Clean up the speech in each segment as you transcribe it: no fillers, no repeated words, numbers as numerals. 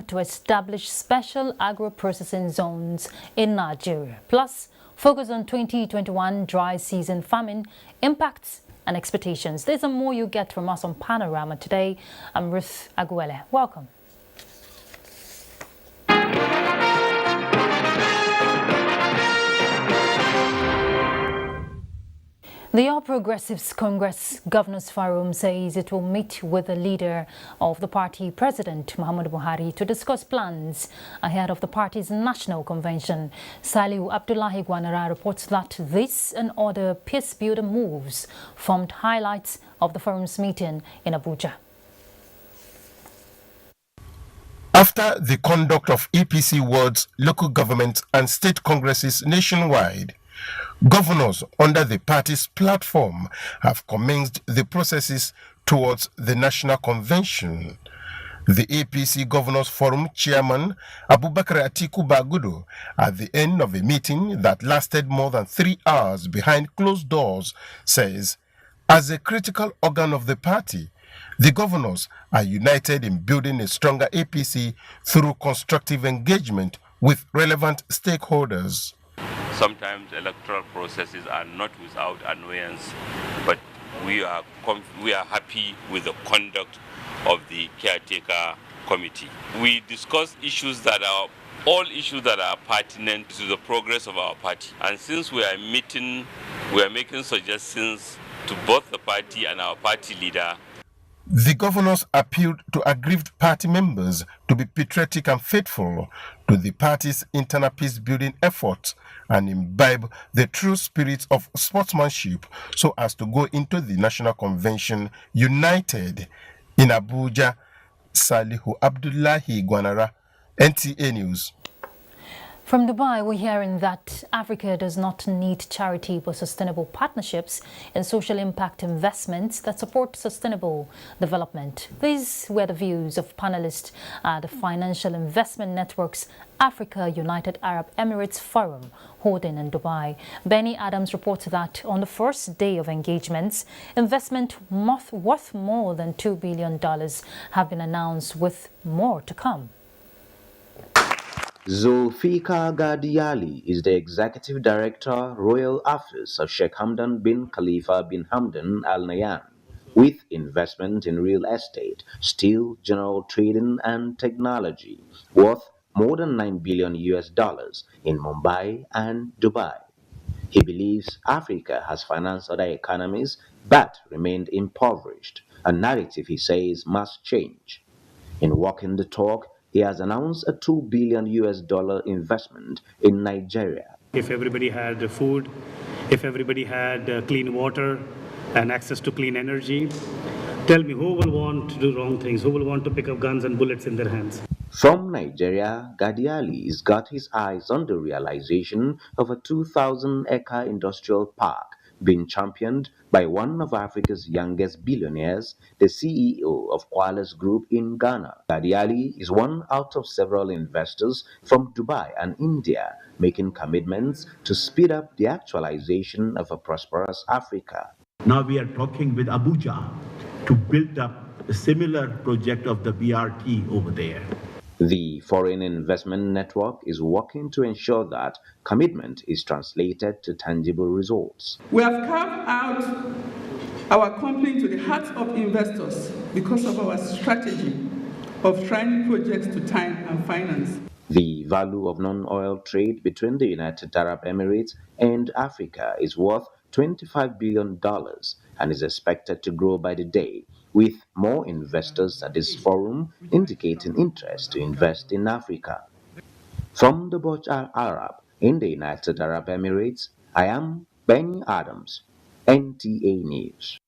to establish special agro-processing zones in Nigeria. Plus, focus on 2021 dry season famine impacts and expectations. There's some more you get from us on Panorama today. I'm Ruth Aguele. Welcome. The All Progressives Congress Governors Forum says it will meet with the leader of the party, President Muhammadu Buhari, to discuss plans ahead of the party's national convention. Salihu Abdullahi Gwanara reports that this and other peace-building moves formed highlights of the forum's meeting in Abuja. After the conduct of APC wards, local governments and state congresses nationwide, governors under the party's platform have commenced the processes towards the national convention. The APC Governors Forum chairman, Abubakar Atiku Bagudu, at the end of a meeting that lasted more than 3 hours behind closed doors, says, as a critical organ of the party, the governors are united in building a stronger APC through constructive engagement with relevant stakeholders. Sometimes electoral processes are not without annoyance, but we are happy with the conduct of the caretaker committee. We discuss all issues that are pertinent to the progress of our party. And since we are making suggestions to both the party and our party leader. The governors appealed to aggrieved party members to be patriotic and faithful to the party's internal peace-building efforts and imbibe the true spirit of sportsmanship so as to go into the national convention united. In Abuja, Salihu Abdullahi Gwanara, NTA News. From Dubai, we're hearing that Africa does not need charity but sustainable partnerships and social impact investments that support sustainable development. These were the views of panelists at the Financial Investment Network's Africa United Arab Emirates Forum holding in Dubai. Benny Adams reports that on the first day of engagements, investment worth more than $2 billion have been announced, with more to come. Zulfikar Gadiali is the Executive Director, Royal Office of Sheikh Hamdan bin Khalifa bin Hamdan Al Nahyan, with investment in real estate, steel, general trading and technology, worth more than $9 billion in Mumbai and Dubai. He believes Africa has financed other economies but remained impoverished, a narrative he says must change. In walking the talk, he has announced a $2 billion investment in Nigeria. If everybody had food, if everybody had clean water and access to clean energy, tell me, who will want to do wrong things? Who will want to pick up guns and bullets in their hands? From Nigeria, Gadiali's got his eyes on the realization of a 2,000-acre industrial park being championed by one of Africa's youngest billionaires, the CEO of Qualys Group in Ghana. Gadiali is one out of several investors from Dubai and India making commitments to speed up the actualization of a prosperous Africa. Now we are talking with Abuja to build up a similar project of the BRT over there. The Foreign Investment Network is working to ensure that commitment is translated to tangible results. We have carved out our company to the hearts of investors because of our strategy of trying projects to time and finance. The value of non-oil trade between the United Arab Emirates and Africa is worth $25 billion and is expected to grow by the day, with more investors at this forum indicating interest to invest in Africa. From the Burj Al Arab in the United Arab Emirates, I am Benny Adams, NTA News.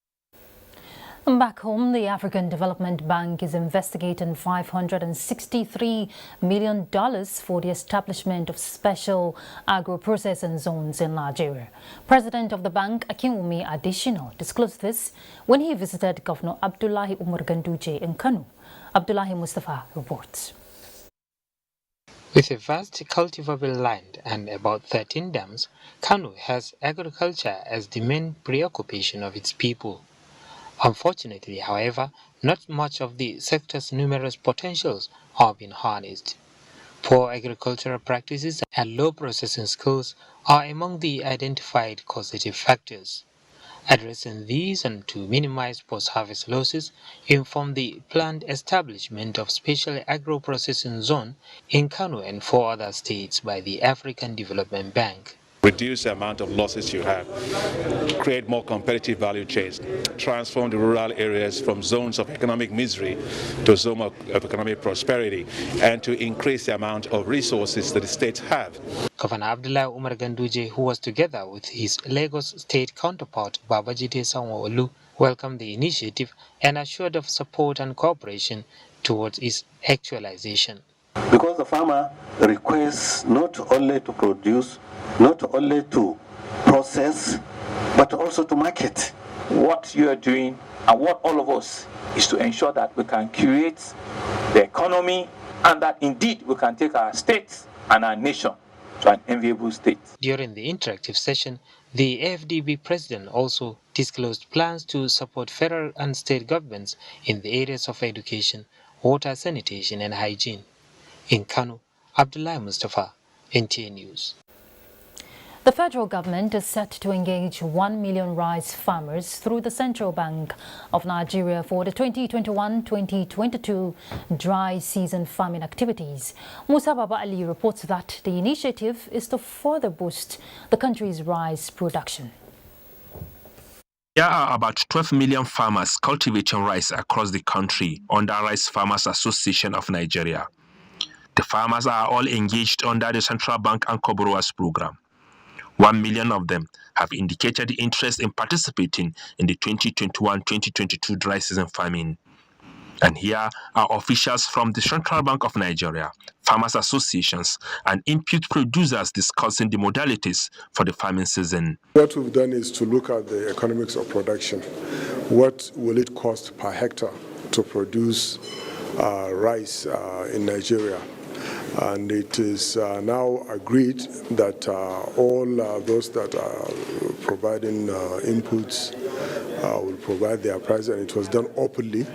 Back home, the African Development Bank is investigating $563 million for the establishment of special agro-processing zones in Nigeria. President of the bank, Akinwumi Adesina, disclosed this when he visited Governor Abdullahi Umar Ganduje in Kano. Abdullahi Mustafa reports. With a vast cultivable land and about 13 dams, Kano has agriculture as the main preoccupation of its people. Unfortunately, however, not much of the sector's numerous potentials have been harnessed. Poor agricultural practices and low processing skills are among the identified causative factors. Addressing these and to minimize post-harvest losses informed the planned establishment of special agro-processing zone in Kano and 4 other states by the African Development Bank. Reduce the amount of losses you have, create more competitive value chains, transform the rural areas from zones of economic misery to zones of economic prosperity, and to increase the amount of resources that the states have. Governor Abdullah Umar Ganduje, who was together with his Lagos state counterpart Babajide Sanwo-Olu, welcomed the initiative and assured of support and cooperation towards its actualization. Because the farmer requests not only to produce, not only to process, but also to market. What you are doing and what all of us is to ensure that we can create the economy and that indeed we can take our state and our nation to an enviable state. During the interactive session, the AFDB president also disclosed plans to support federal and state governments in the areas of education, water, sanitation and hygiene. In Kano, Abdullah Mustafa, NTA News. The federal government is set to engage 1 million rice farmers through the Central Bank of Nigeria for the 2021-2022 dry season farming activities. Musa Baba Ali reports that the initiative is to further boost the country's rice production. There are about 12 million farmers cultivating rice across the country under Rice Farmers Association of Nigeria. The farmers are all engaged under the Central Bank Anchor Borrowers Program. 1 million of them have indicated interest in participating in the 2021-2022 dry season farming. And here are officials from the Central Bank of Nigeria, farmers associations, and input producers discussing the modalities for the farming season. What we've done is to look at the economics of production. What will it cost per hectare to produce rice in Nigeria? And it is now agreed that all those that are providing inputs will provide their price, and it was done openly.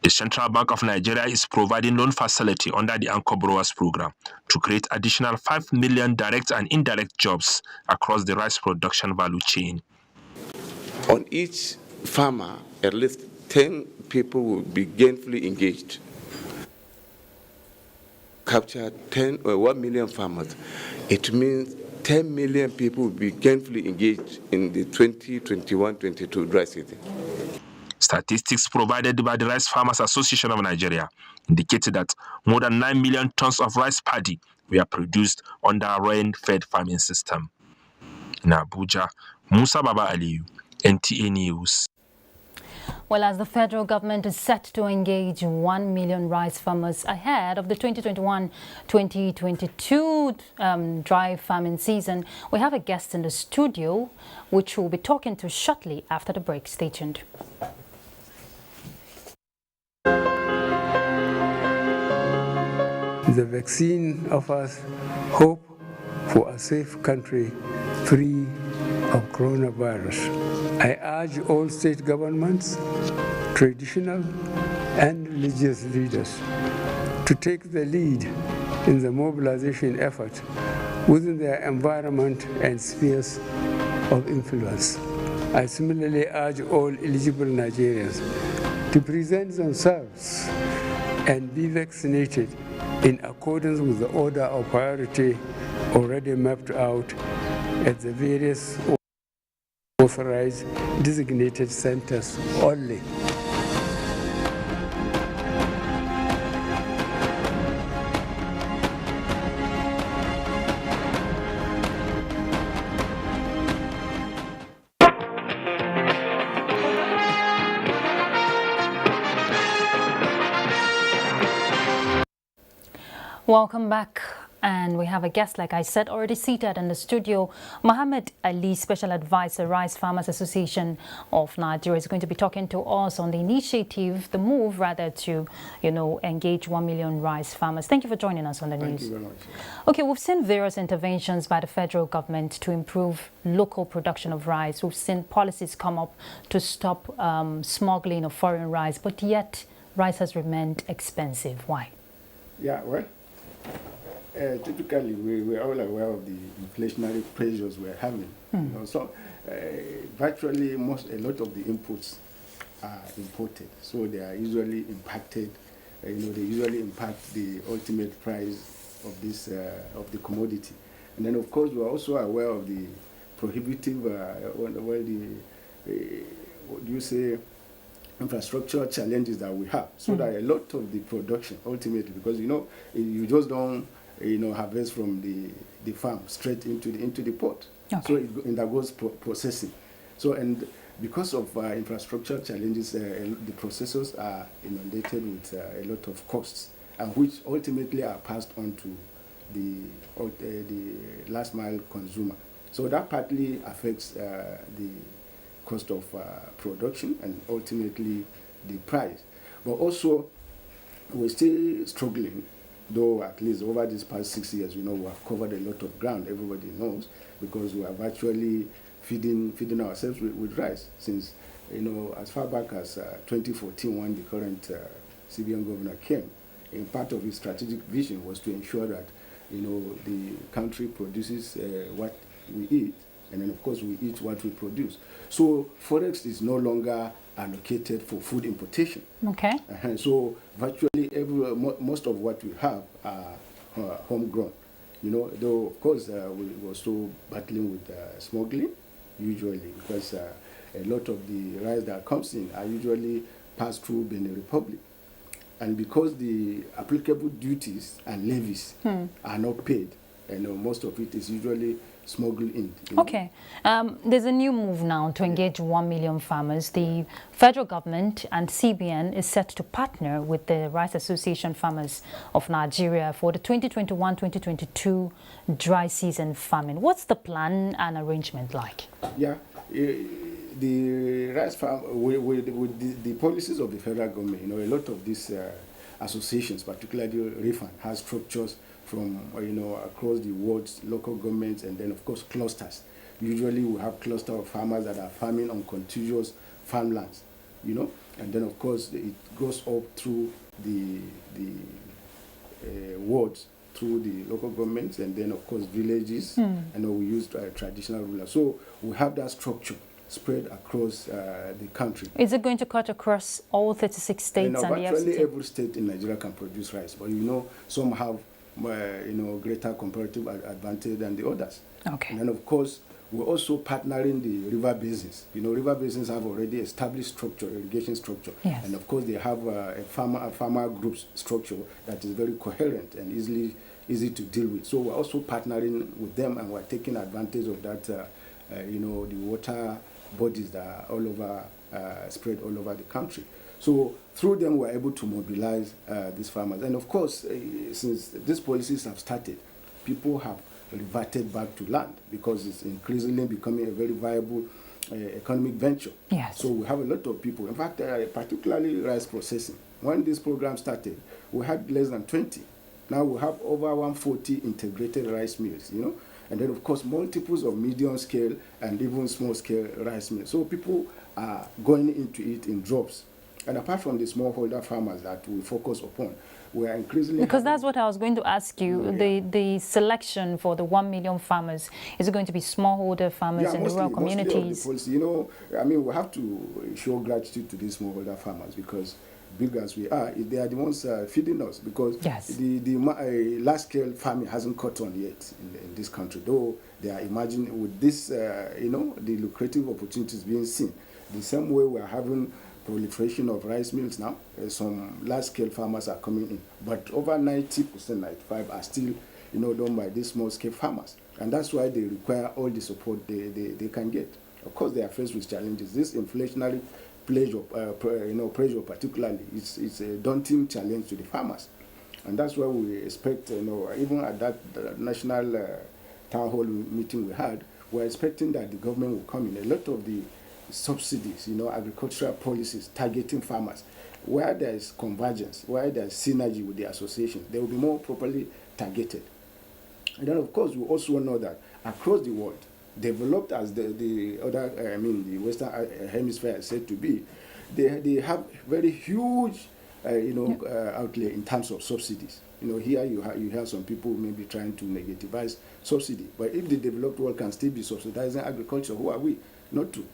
The Central Bank of Nigeria is providing loan facility under the Anchor Borrowers Program to create additional 5 million direct and indirect jobs across the rice production value chain. On each farmer, at least 10 people will be gainfully engaged. Capture 1 million farmers. It means 10 million people will be gainfully engaged in the 2021-22 dry season. Statistics provided by the Rice Farmers Association of Nigeria indicated that more than 9 million tons of rice paddy were produced under a rain-fed farming system. In Abuja, Musa Baba Aliyu, NTA News. Well, as the federal government is set to engage 1 million rice farmers ahead of the 2021-2022 dry farming season, we have a guest in the studio, which we'll be talking to shortly after the break. Stay tuned. The vaccine offers hope for a safe country free of coronavirus. I urge all state governments, traditional and religious leaders to take the lead in the mobilization effort within their environment and spheres of influence. I similarly urge all eligible Nigerians to present themselves and be vaccinated in accordance with the order of priority already mapped out at the various authorized designated centers only. Welcome back. And we have a guest, like I said, already seated in the studio. Mohammed Ali, Special Advisor, Rice Farmers Association of Nigeria, is going to be talking to us on the initiative, the move rather to, engage 1 million rice farmers. Thank you for joining us on the news. Thank you very much. Okay, we've seen various interventions by the federal government to improve local production of rice. We've seen policies come up to stop smuggling of foreign rice, but yet rice has remained expensive. Why? Yeah, well, typically we're all aware of the inflationary pressures we're having. So virtually a lot of the inputs are imported, so they are usually impacted. They usually impact the ultimate price of this of the commodity. And then of course we're also aware of the prohibitive, infrastructural challenges that we have. So that a lot of the production ultimately, because you just don't harvest from the farm straight into the port. Okay. So it undergoes processing. So and because of infrastructural challenges, the processors are inundated with a lot of costs, and which ultimately are passed on to the last mile consumer. So that partly affects the cost of production and ultimately the price. But also, we're still struggling, though at least over these past 6 years, we have covered a lot of ground, everybody knows, because we are virtually feeding ourselves with rice since, as far back as 2014, when the current CBN governor came. And part of his strategic vision was to ensure that, the country produces what we eat, and then of course we eat what we produce. So forex is no longer allocated for food importation. Okay. So virtually most of what we have are homegrown. Though of course we were still battling with smuggling, usually, because a lot of the rice that comes in are usually passed through Benin Republic. And because the applicable duties and levies are not paid, most of it is usually smuggled in. Okay. There's a new move now to engage 1 million farmers. The federal government and CBN is set to partner with the Rice Association Farmers of Nigeria for the 2021-2022 dry season farming. What's the plan and arrangement like? Yeah. The rice farm, with the policies of the federal government, a lot of these associations, particularly RIFAN, has structures from across the world, local governments, and then of course clusters. Usually we have cluster of farmers that are farming on contiguous farmlands, and then of course it goes up through the wards, through the local governments, and then of course villages, and we use traditional rulers. So we have that structure spread across the country. Is it going to cut across all 36 states and the FCT? Virtually every state in Nigeria can produce rice, but some have greater comparative advantage than the others. Okay. And then of course we're also partnering the river basins. River basins have already established structure, irrigation structure, yes. And of course they have a farmer group structure that is very coherent and easy to deal with. So we're also partnering with them, and we're taking advantage of that. The water bodies that are all over, spread all over the country. So through them, we're able to mobilize these farmers. And of course, since these policies have started, people have reverted back to land because it's increasingly becoming a very viable economic venture. Yes. So we have a lot of people. In fact, particularly rice processing. When this program started, we had less than 20. Now we have over 140 integrated rice mills, And then, of course, multiples of medium-scale and even small-scale rice mills. So people are going into it in drops. And apart from the smallholder farmers that we focus upon, we are increasingly... Because that's what I was going to ask you. Yeah. The selection for the 1 million farmers, is it going to be smallholder farmers in the rural communities? Mostly, we have to show gratitude to these smallholder farmers because big as we are, they are the ones feeding us, because yes. the large-scale farming hasn't caught on yet in this country, though they are imagining with this, the lucrative opportunities being seen. The same way we are having proliferation of rice mills now, some large-scale farmers are coming in, but over 90%, 95% are still, done by these small-scale farmers, and that's why they require all the support they can get. Of course, they are faced with challenges. This inflationary pressure particularly, it's a daunting challenge to the farmers. And that's why we expect, even at that national town hall meeting we had, we're expecting that the government will come in. A lot of the subsidies, agricultural policies targeting farmers, where there is convergence, where there is synergy with the association, they will be more properly targeted. And then, of course, we also know that across the world, developed as the Western Hemisphere is said to be, they have very huge, outlay in terms of subsidies. Here you have some people maybe trying to negativize subsidy, but if the developed world can still be subsidizing agriculture, who are we not to?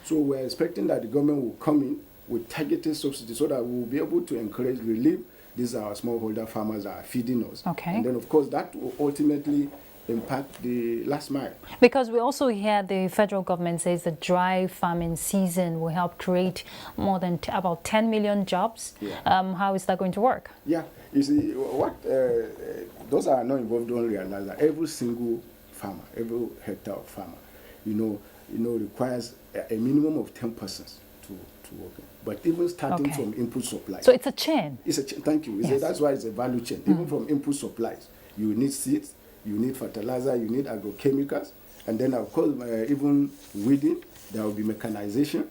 So we're expecting that the government will come in with targeted subsidies so that we'll be able to encourage relief. These are our smallholder farmers that are feeding us. Okay. And then, of course, that will ultimately impact the last mile. Because we also hear the federal government says the dry farming season will help create more than about 10 million jobs. Yeah. How is that going to work? Yeah, you see, what those are not involved don't realize that every single farmer, every hectare of farmer, requires a minimum of 10 persons to work in. But even starting from input supplies. So it's a chain. It's a chain. Thank you. Yes. That's why it's a value chain. Even from input supplies, you need seeds, you need fertilizer, you need agrochemicals, and then of course even weeding, there will be mechanization,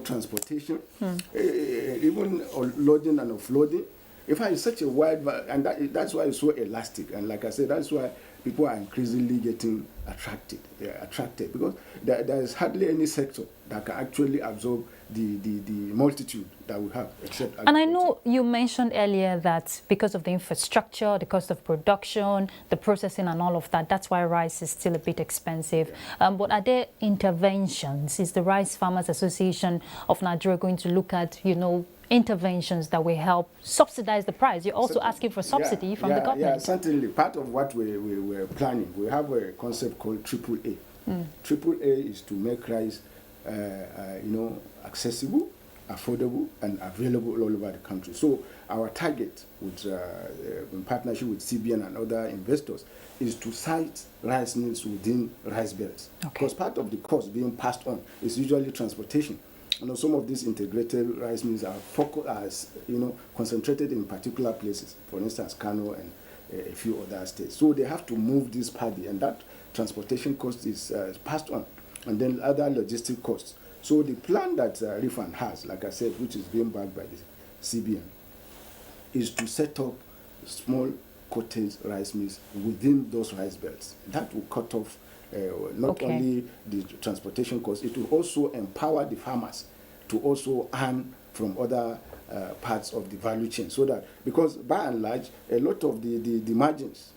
transportation, even loading and offloading. In fact, it's such a wide, and that's why it's so elastic. And like I said, that's why people are increasingly getting attracted. They are attracted because there is hardly any sector that can actually absorb the multitude that we have, except agriculture. And I know you mentioned earlier that because of the infrastructure, the cost of production, the processing and all of that, that's why rice is still a bit expensive. Yeah. But are there interventions? Is the Rice Farmers Association of Nigeria going to look at, interventions that will help subsidize the price? You're also asking for subsidy from the government. Yeah, certainly. Part of what we're planning, we have a concept called AAA. AAA is to make rice, accessible, affordable, and available all over the country. So our target, in partnership with CBN and other investors, is to site rice mills within rice belts. Because part of the cost being passed on is usually transportation. Some of these integrated rice mills are concentrated in particular places, for instance, Kano and a few other states. So they have to move this paddy, and that transportation cost is passed on, and then other logistic costs. So the plan that Rifan has, like I said, which is being backed by the CBN, is to set up small cottage rice mills within those rice belts. That will cut off not only the transportation costs, it will also empower the farmers to also earn from other parts of the value chain. So that, because by and large, a lot of the margins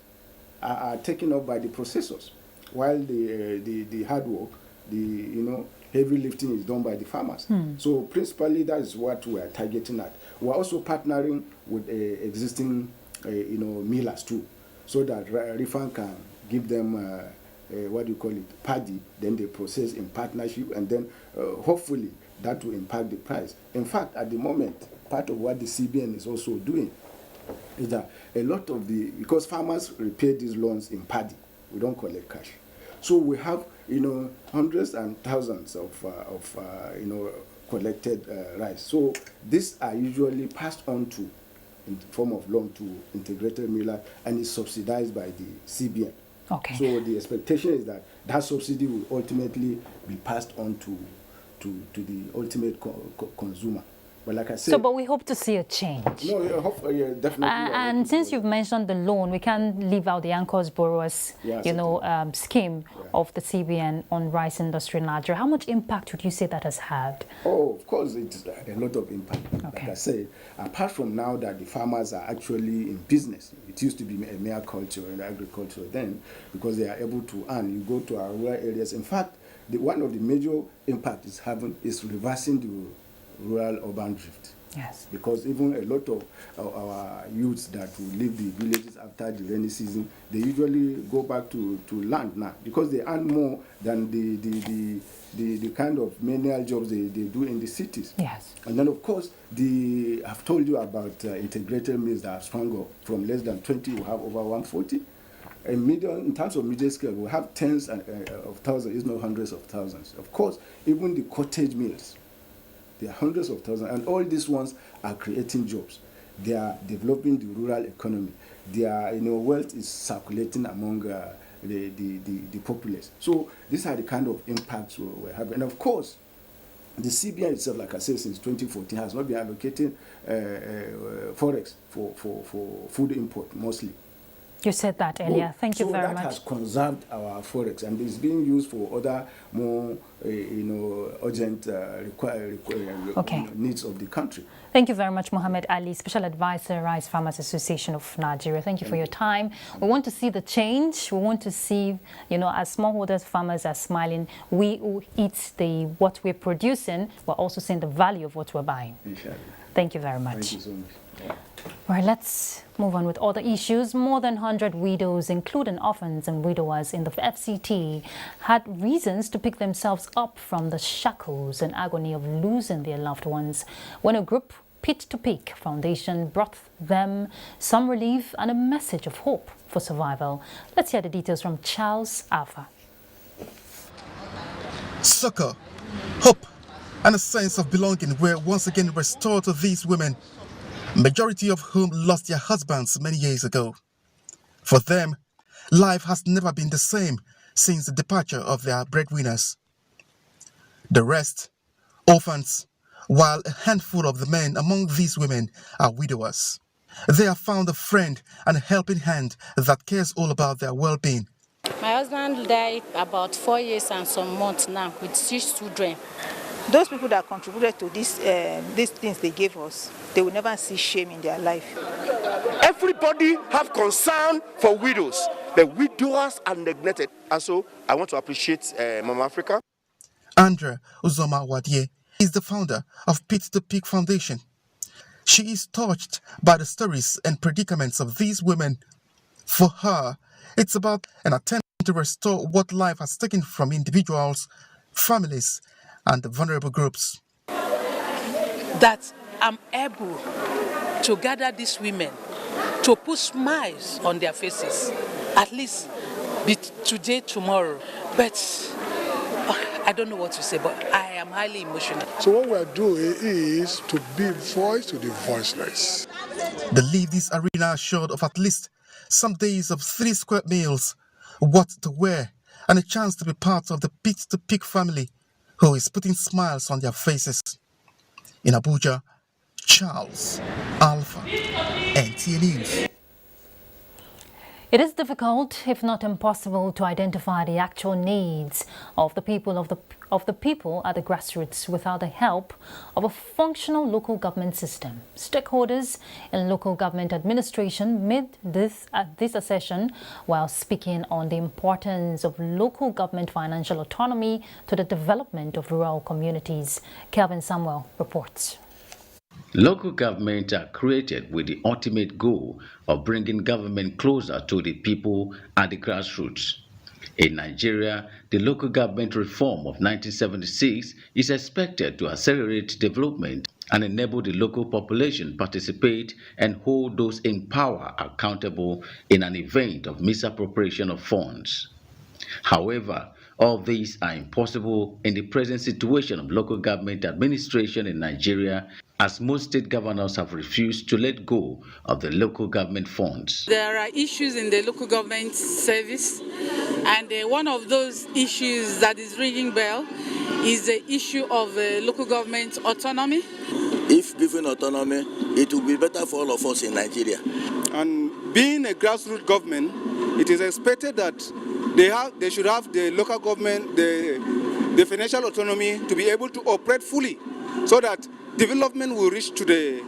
are taken up by the processors, while the hard work, the heavy lifting is done by the farmers. So principally, that is what we are targeting at. We are also partnering with existing millers too, so that Rifan can give them paddy, then they process in partnership, and then hopefully that will impact the price. In fact, at the moment, part of what the CBN is also doing is that a lot of because farmers repay these loans in paddy, we don't collect cash. So we have, hundreds and thousands of collected rice. So these are usually passed on to, in the form of loan to integrated miller, and is subsidized by the CBN. Okay. So the expectation is that that subsidy will ultimately be passed on to the ultimate consumer. But like I said, but we hope to see a change. No, definitely. And since you've mentioned the loan, we can't leave out the Anchors Borrowers, scheme of the CBN on rice industry in Nigeria. How much impact would you say that has had? Oh, of course, it's a lot of impact. Okay. Like I said, apart from now that the farmers are actually in business, it used to be a mere culture and agriculture then, because they are able to earn. You go to our rural areas. In fact, one of the major impacts it's having is reversing the rural-urban drift. Yes. Because even a lot of our youths that will leave the villages after the rainy season, they usually go back to land now, because they earn more than the kind of menial jobs they do in the cities. Yes. And then, of course, I've told you about integrated mills that have sprung up. From less than 20, we have over 140. In terms of medium scale, we have tens of thousands, if not hundreds of thousands. Of course, even the cottage mills, there are hundreds of thousands, and all these ones are creating jobs. They are developing the rural economy. Their wealth is circulating among the populace. So these are the kind of impacts we're having. And of course, the CBN itself, like I said, since 2014, has not been allocating forex for food import mostly. You said that earlier. Thank you very much. So that has conserved our forex, and it's being used for other more, urgent needs of the country. Thank you very much, Mohammed Ali, Special Advisor, Rice Farmers Association of Nigeria. Thank you for your time. We want to see the change. We want to see, as smallholders, farmers are smiling. We who eat what we're producing, we're also seeing the value of what we're buying. Inshallah. Thank you very much. Thank you so much. Yeah. All right, let's move on with other issues. More than 100 widows, including orphans and widowers in the FCT, had reasons to pick themselves up from the shackles and agony of losing their loved ones when a group, Pit to Peak Foundation, brought them some relief and a message of hope for survival. Let's hear the details from Charles Alpha. Succor, hope, and a sense of belonging were once again restored to these women, majority of whom lost their husbands many years ago. For them, life has never been the same since the departure of their breadwinners. The rest, orphans, while a handful of the men among these women are widowers. They have found a friend and a helping hand that cares all about their well-being. My husband died about 4 years and some months now with 6 children. Those people that contributed to these things they gave us, they will never see shame in their life. Everybody have concern for widows. The widowers are neglected. And so I want to appreciate Mama Africa. Andrea Uzoma Wadie is the founder of Pit to Peak Foundation. She is touched by the stories and predicaments of these women. For her, it's about an attempt to restore what life has taken from individuals, families, and vulnerable groups. That I'm able to gather these women to put smiles on their faces, at least be today, tomorrow. But I don't know what to say, but I am highly emotional. So what we're doing is to be voice to the voiceless. They leave this arena short of at least some days of 3 square meals, what to wear, and a chance to be part of the Pit to Peak family, who is putting smiles on their faces. In Abuja, Charles Alpha, NTA News. It is difficult, if not impossible, to identify the actual needs of the people at the grassroots without the help of a functional local government system. Stakeholders in local government administration made this assertion while speaking on the importance of local government financial autonomy to the development of rural communities. Kelvin Samuel reports. Local governments are created with the ultimate goal of bringing government closer to the people at the grassroots. In Nigeria, the local government reform of 1976 is expected to accelerate development and enable the local population participate and hold those in power accountable in an event of misappropriation of funds. However, all these are impossible in the present situation of local government administration in Nigeria, as most state governors have refused to let go of the local government funds. There are issues in the local government service, and one of those issues that is ringing bell is the issue of local government autonomy. If given autonomy, it will be better for all of us in Nigeria. And being a grassroots government, it is expected that they should have the local government, the financial autonomy to be able to operate fully so that development will reach to the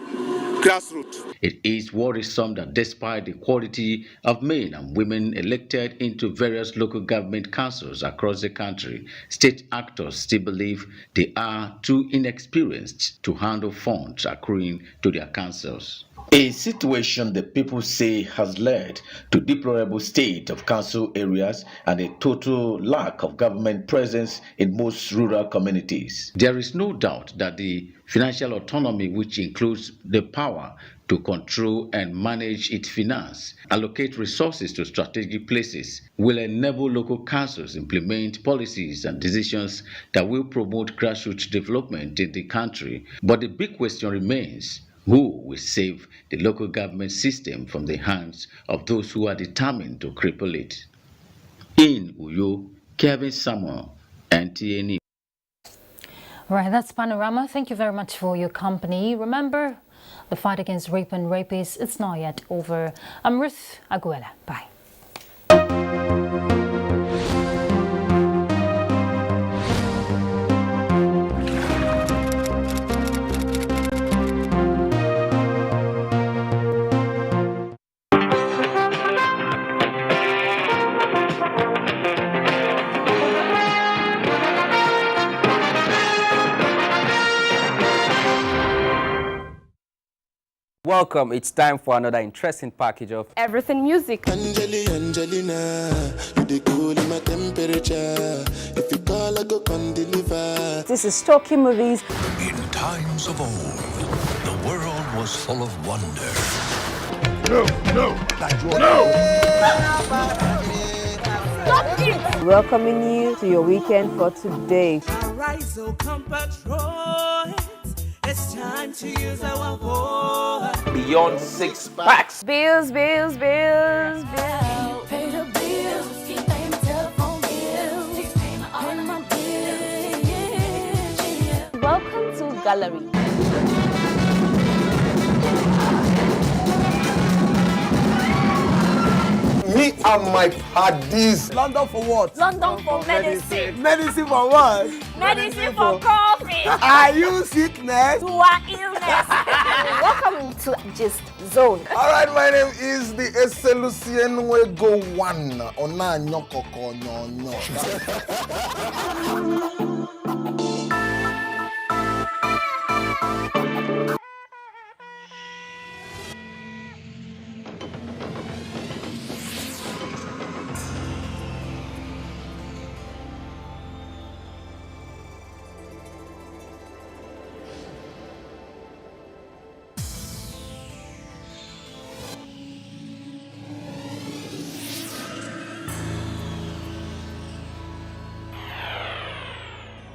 grassroots. It is worrisome that despite the quality of men and women elected into various local government councils across the country, state actors still believe they are too inexperienced to handle funds accruing to their councils. A situation the people say has led to deplorable state of council areas and a total lack of government presence in most rural communities. There is no doubt that the financial autonomy, which includes the power to control and manage its finance, allocate resources to strategic places, will enable local councils implement policies and decisions that will promote grassroots development in the country. But the big question remains, Who will save the local government system from the hands of those who are determined to cripple it? In Uyo, Kevin Samuel, NTA. Right, that's Panorama. Thank you very much for your company. Remember, the fight against rape and rapists, it's not yet over. I'm Ruth Aguela. Bye. Welcome. It's time for another interesting package of everything music. Angelina, you dey cool in my temperature. If you call, I go come deliver. This is Stocky Movies. In times of old, the world was full of wonder. Stop it! Welcoming you to your weekend for today. Arise, oh compatriot. It's time to use our voice. Beyond 6 packs. Bills, bills, bills, bills. Pay the bills. Keep paying my telephone bills. Keep paying all of my bills. Welcome to Gallery. Me and my paddies. London for what? London for medicine. Medicine for what? Medicine for coffee. Are you sickness? To our illness. Welcome to Gist Zone. All right, my name is the Eselucien Wego One. Ona nyokoko nyonyo.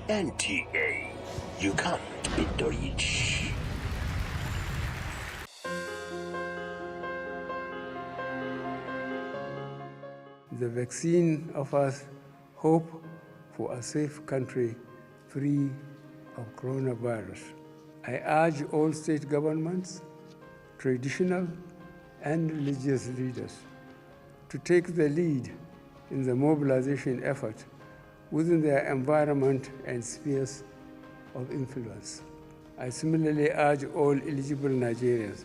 NTA, you can't beat the rich. The vaccine offers hope for a safe country free of coronavirus. I urge all state governments, traditional and religious leaders to take the lead in the mobilization effort within their environment and spheres of influence. I similarly urge all eligible Nigerians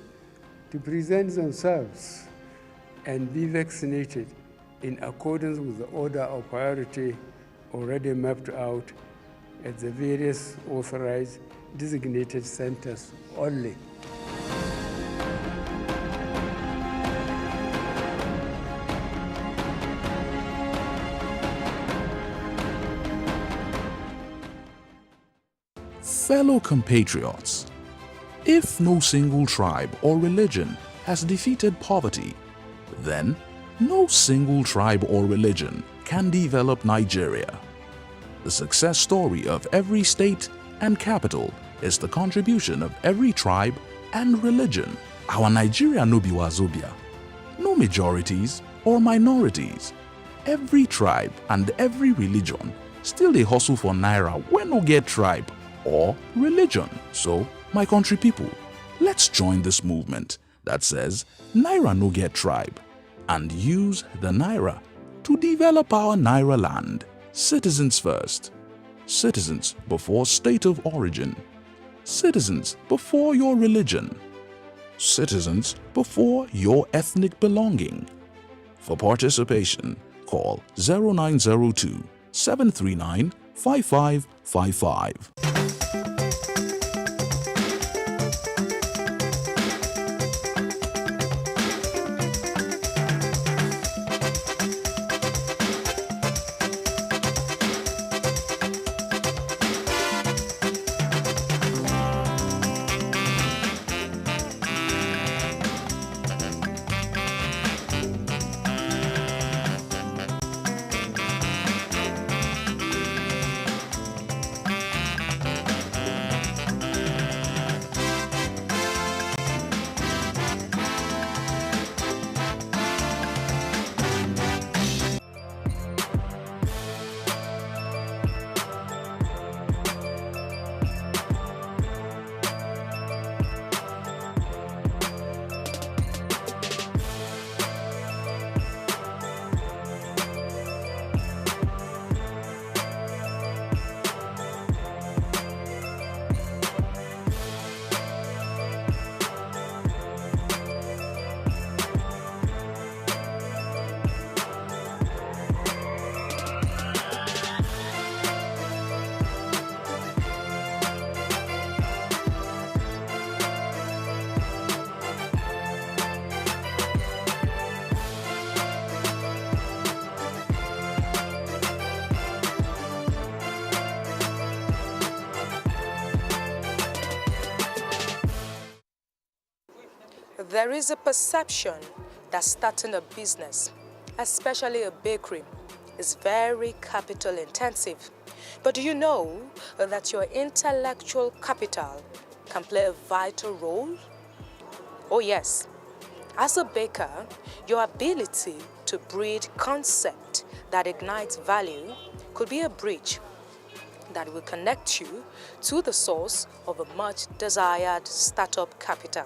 to present themselves and be vaccinated in accordance with the order of priority already mapped out at the various authorized designated centers only. Fellow compatriots, if no single tribe or religion has defeated poverty, then no single tribe or religion can develop Nigeria. The success story of every state and capital is the contribution of every tribe and religion. Our Nigeria no be wazobia, no majorities or minorities. Every tribe and every religion still dey hustle for naira when no get tribe or religion. So, my country people, let's join this movement that says naira no get tribe and use the naira to develop our naira land. Citizens first. Citizens before state of origin. Citizens before your religion. Citizens before your ethnic belonging. For participation, call 0902 739 5555. There is a perception that starting a business, especially a bakery, is very capital intensive. But do you know that your intellectual capital can play a vital role? Oh yes. As a baker, your ability to breed concept that ignites value could be a bridge that will connect you to the source of a much desired startup capital.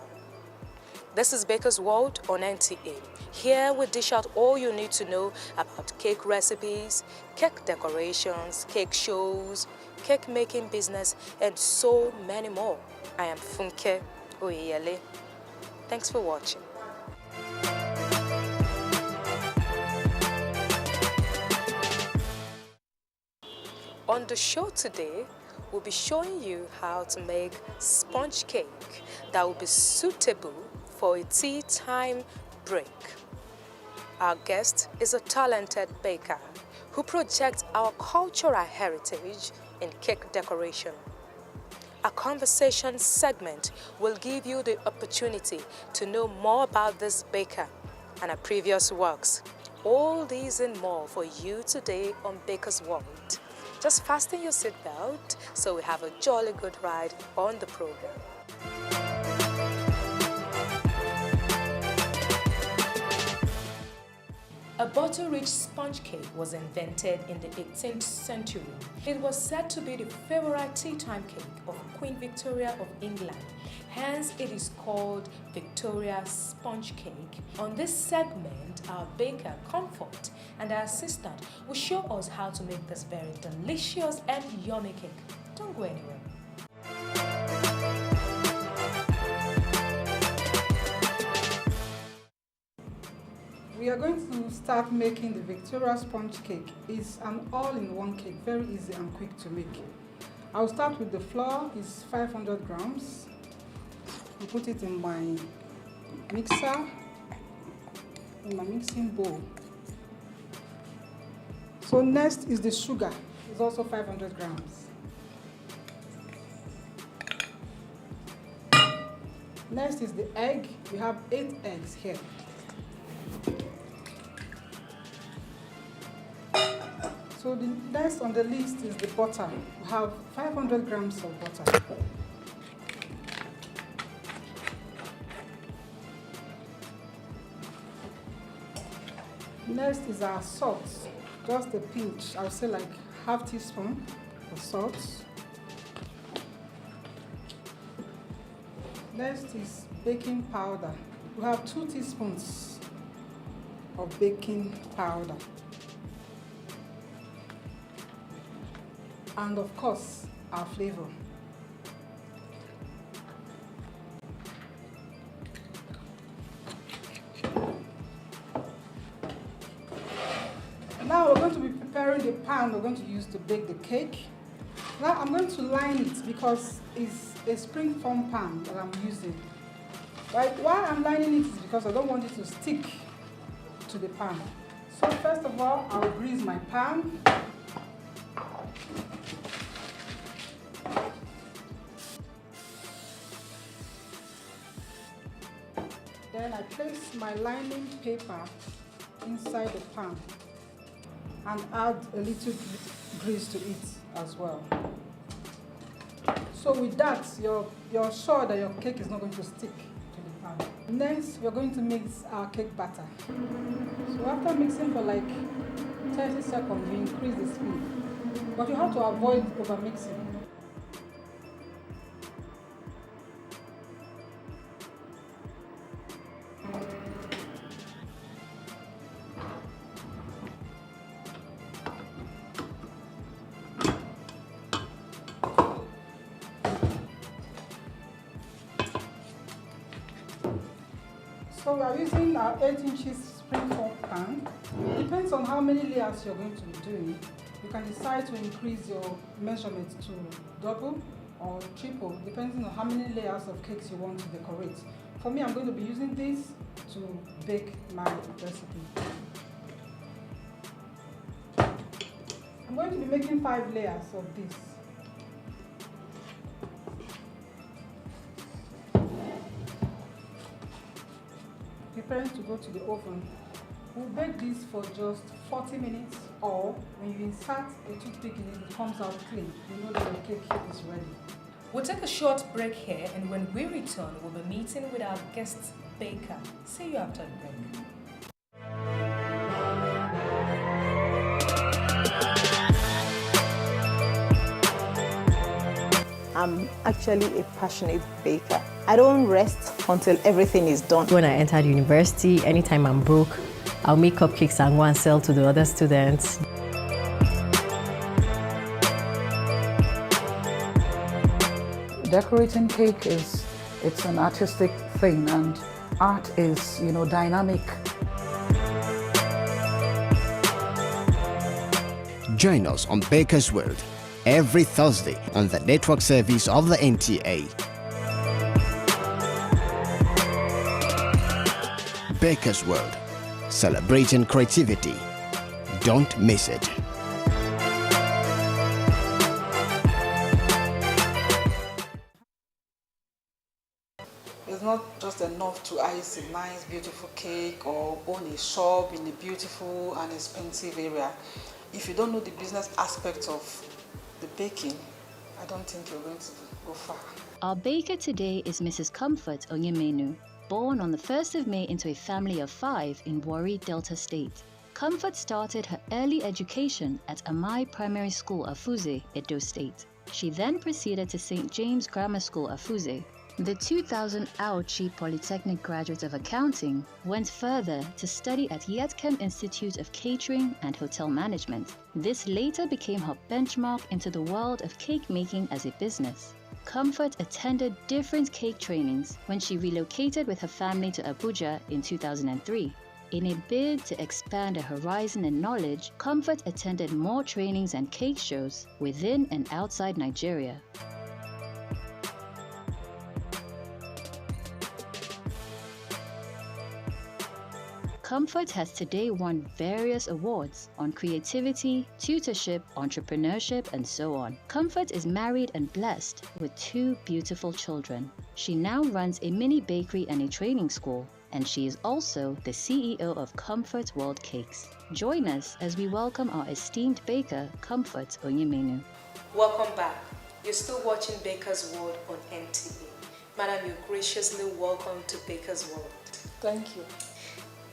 This is Baker's World on NTA. Here we dish out all you need to know about cake recipes, cake decorations, cake shows, cake making business, and so many more. I am Funke Oyeyele. Thanks for watching. On the show today, we'll be showing you how to make sponge cake that will be suitable for a tea time break. Our guest is a talented baker who projects our cultural heritage in cake decoration. A conversation segment will give you the opportunity to know more about this baker and her previous works. All these and more for you today on Baker's World. Just fasten your seatbelt so we have a jolly good ride on the program. A bottle-rich sponge cake was invented in the 18th century. It was said to be the favorite tea-time cake of Queen Victoria of England. Hence, it is called Victoria's sponge cake. On this segment, our baker, Comfort, and our assistant will show us how to make this very delicious and yummy cake. Don't go anywhere. We are going to start making the Victoria sponge cake. It's an all-in-one cake, very easy and quick to make. I'll start with the flour. It's 500 grams. I put it in my mixer, in my mixing bowl. So next is the sugar. It's also 500 grams. Next is the egg. We have 8 eggs here. So the next on the list is the butter. We have 500 grams of butter. Next is our salt, just a pinch. I would say like half teaspoon of salt. Next is baking powder. We have 2 teaspoons of baking powder. And of course, our flavor. Now we're going to be preparing the pan we're going to use to bake the cake. Now I'm going to line it because it's a spring-form pan that I'm using. Right? Why I'm lining it is because I don't want it to stick to the pan. So first of all, I'll grease my pan. Then I place my lining paper inside the pan and add a little grease to it as well. So with that, you're sure that your cake is not going to stick to the pan. Next, we're going to mix our cake batter. So after mixing for like 30 seconds, you increase the speed. But you have to avoid over mixing. So we are using our 8 inches spring-form pan. It depends on how many layers you're going to be doing. You can decide to increase your measurement to double or triple, depending on how many layers of cakes you want to decorate. For me, I'm going to be using this to bake my recipe. I'm going to be making 5 layers of this. preparing to go to the oven, we'll bake this for just 40 minutes, or when you insert a toothpick in it, it comes out clean. You know that your cake is ready. We'll take a short break here, and when we return, we'll be meeting with our guest baker. See you after the break. I'm actually a passionate baker. I don't rest until everything is done. When I entered university, anytime I'm broke, I'll make cupcakes and go and sell to the other students. Decorating cake it's an artistic thing, and art is, dynamic. Join us on Baker's World every Thursday on the network service of the NTA. Baker's World, celebrating creativity. Don't miss it. It's not just enough to ice a nice, beautiful cake or own a shop in a beautiful and expensive area. If you don't know the business aspect of the baking, I don't think you're going to go far. Our baker today is Mrs. Comfort Onyemenu, born on the 1st of May into a family of 5 in Warri, Delta State. Comfort started her early education at Amai Primary School, Afuze, Edo State. She then proceeded to St. James Grammar School, Afuze. The 2000 Auchi Polytechnic graduate of accounting went further to study at Yetkem Institute of Catering and Hotel Management. This later became her benchmark into the world of cake making as a business. Comfort attended different cake trainings when she relocated with her family to Abuja in 2003. In a bid to expand her horizon and knowledge, Comfort attended more trainings and cake shows within and outside Nigeria. Comfort has today won various awards on creativity, tutorship, entrepreneurship, and so on. Comfort is married and blessed with 2 beautiful children. She now runs a mini bakery and a training school, and she is also the CEO of Comfort World Cakes. Join us as we welcome our esteemed baker, Comfort Onyemenu. Welcome back. You're still watching Baker's World on NTV. Madam, you're graciously welcome to Baker's World. Thank you.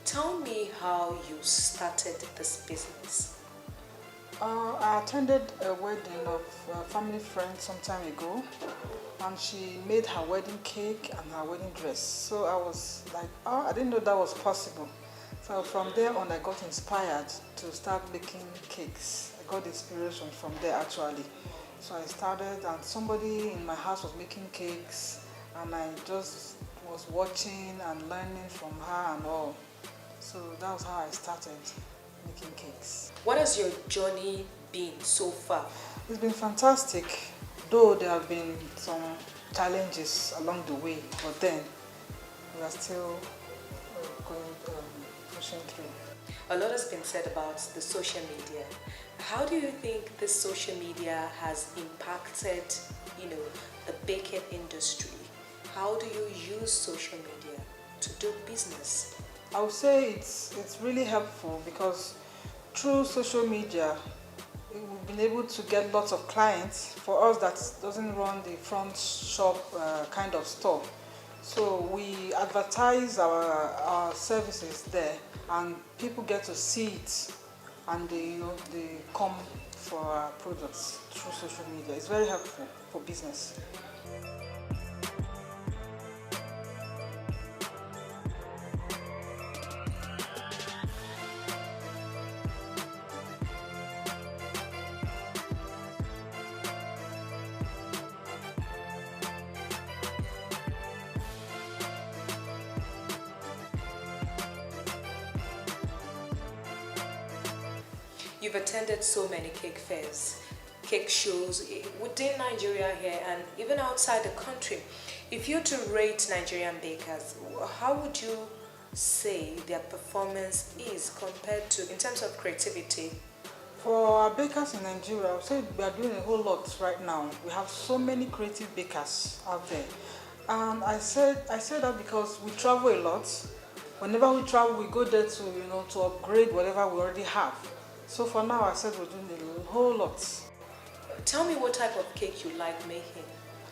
Tell me how you started this business. I attended a wedding of a family friend some time ago, and she made her wedding cake and her wedding dress. So I was like, I didn't know that was possible. So from there on, I got inspired to start making cakes. I got inspiration from there actually. So I started, and somebody in my house was making cakes, and I just was watching and learning from her and all. So that was how I started making cakes. What has your journey been so far? It's been fantastic, though there have been some challenges along the way, but then we are still pushing through. A lot has been said about the social media. How do you think the social media has impacted, the baking industry? How do you use social media to do business? I would say it's really helpful, because through social media we've been able to get lots of clients. For us that doesn't run the front shop kind of store, so we advertise our services there, and people get to see it, and they come for our products through social media. It's very helpful for business. You've attended so many cake fairs, cake shows within Nigeria here and even outside the country. If you're to rate Nigerian bakers, how would you say their performance is compared to, in terms of creativity? For our bakers in Nigeria, I would say we are doing a whole lot right now. We have so many creative bakers out there. And I said that because we travel a lot. whenever we travel, we go there to, to upgrade whatever we already have. So for now, I said we're doing a whole lot. Tell me what type of cake you like making.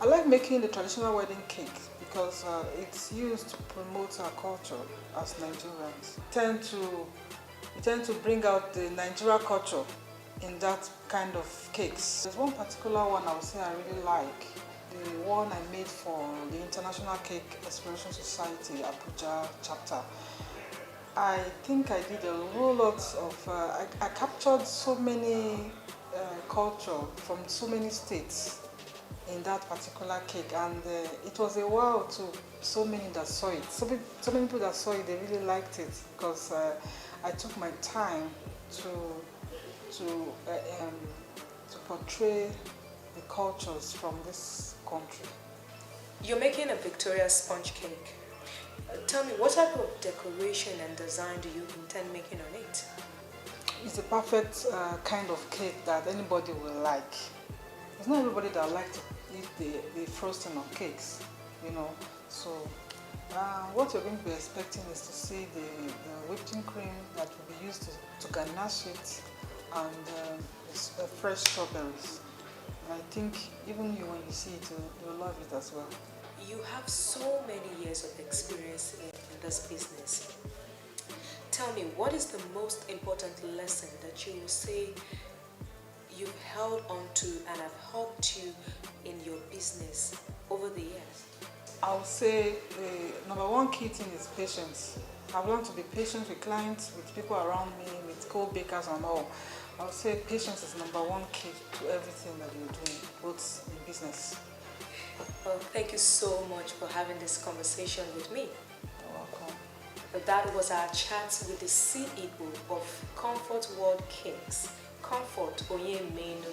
I like making the traditional wedding cake because it's used to promote our culture as Nigerians. We tend to bring out the Nigeria culture in that kind of cakes. There's one particular one I would say I really like. The one I made for the International Cake Exploration Society, Abuja chapter. I think I did a whole lot of, I captured so many culture from so many states in that particular cake, and it was a wow to so many that saw it. So many people that saw it, they really liked it because I took my time to portray the cultures from this country. You're making a Victoria sponge cake. Tell me, what type of decoration and design do you intend making on it? It's a perfect kind of cake that anybody will like. It's not everybody that likes to eat the frosting of cakes, So what you're going to be expecting is to see the whipping cream that will be used to ganache it, and fresh strawberries. I think even you, when you see it, you'll love it as well. You have so many years of experience in this business. Tell me, what is the most important lesson that you will say you've held on to and have helped you in your business over the years? I would say the number one key thing is patience. I've learned to be patient with clients, with people around me, with co-bakers and all. I would say patience is number one key to everything that you're doing, both in business. Well, thank you so much for having this conversation with me. You're welcome. That was our chat with the CEO of Comfort World Cakes, Comfort Onyemenu.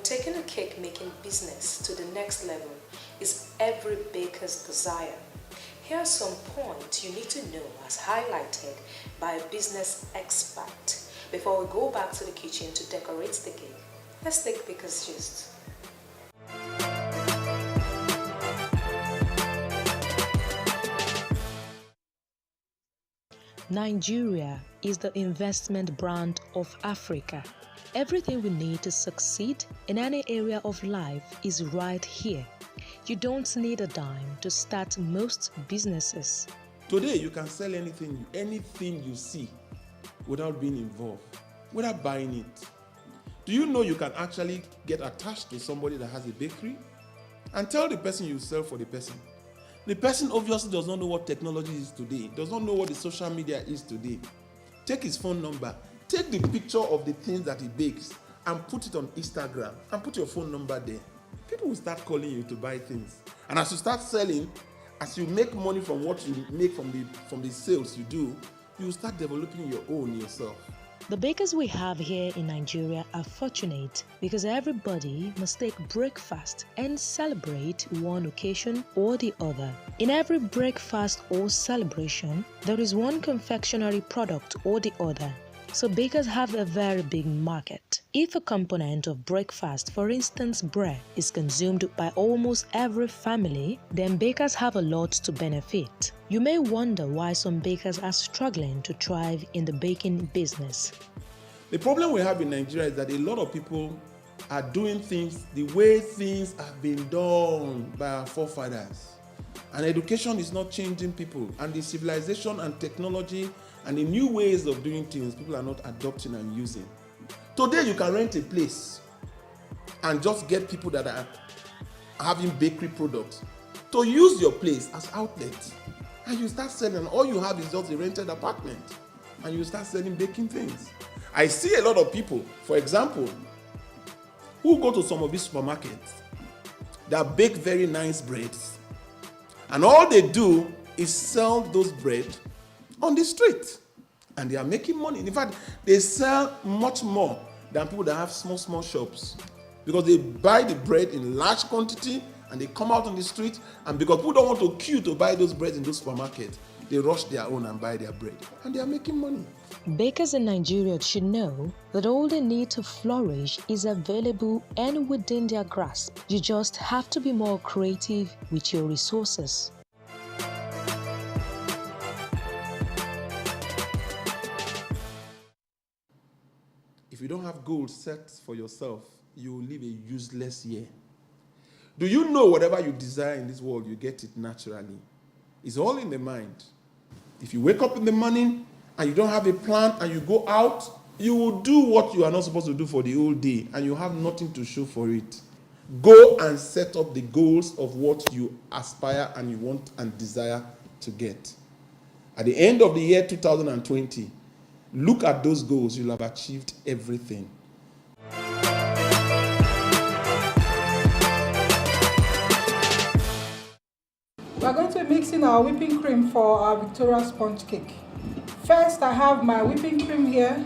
Taking a cake making business to the next level is every baker's desire. Here are some points you need to know as highlighted by a business expert before we go back to the kitchen to decorate the cake. Let's take Baker's Gist. Nigeria is the investment brand of Africa. Everything we need to succeed in any area of life is right here. You don't need a dime to start most businesses. Today, you can sell anything you see without being involved, without buying it. Do you know you can actually get attached to somebody that has a bakery and tell the person you sell for the person? The person obviously does not know what technology is today, does not know what the social media is today. Take his phone number, take the picture of the things that he bakes and put it on Instagram and put your phone number there. People will start calling you to buy things. And as you start selling, as you make money from what you make from the sales you do, you will start developing your own yourself. The bakers we have here in Nigeria are fortunate because everybody must take breakfast and celebrate one occasion or the other. In every breakfast or celebration, there is one confectionery product or the other. So bakers have a very big market. If a component of breakfast, for instance bread, is consumed by almost every family, then bakers have a lot to benefit. You may wonder why some bakers are struggling to thrive in the baking business. The problem we have in Nigeria is that a lot of people are doing things the way things have been done by our forefathers. And education is not changing people, and the civilization and technology and the new ways of doing things, people are not adopting and using. Today, you can rent a place and just get people that are having bakery products to use your place as outlets. And you start selling. All you have is just a rented apartment. And you start selling baking things. I see a lot of people, for example, who go to some of these supermarkets that bake very nice breads. And all they do is sell those bread on the street, and they are making money. In fact, they sell much more than people that have small shops, because they buy the bread in large quantity And they come out on the street, and because people don't want to queue to buy those breads in those supermarkets, they rush their own and buy their bread. And they are making money. Bakers in Nigeria should know that all they need to flourish is available and within their grasp. You just have to be more creative with your resources. If you don't have goals set for yourself, you will live a useless year. Do you know whatever you desire in this world, you get it naturally? It's all in the mind. If you wake up in the morning and you don't have a plan and you go out, you will do what you are not supposed to do for the whole day and you have nothing to show for it. Go and set up the goals of what you aspire and you want and desire to get. At the end of the year 2020, look at those goals, you'll have achieved everything. We are going to be mixing our whipping cream for our Victoria sponge cake. First, I have my whipping cream here,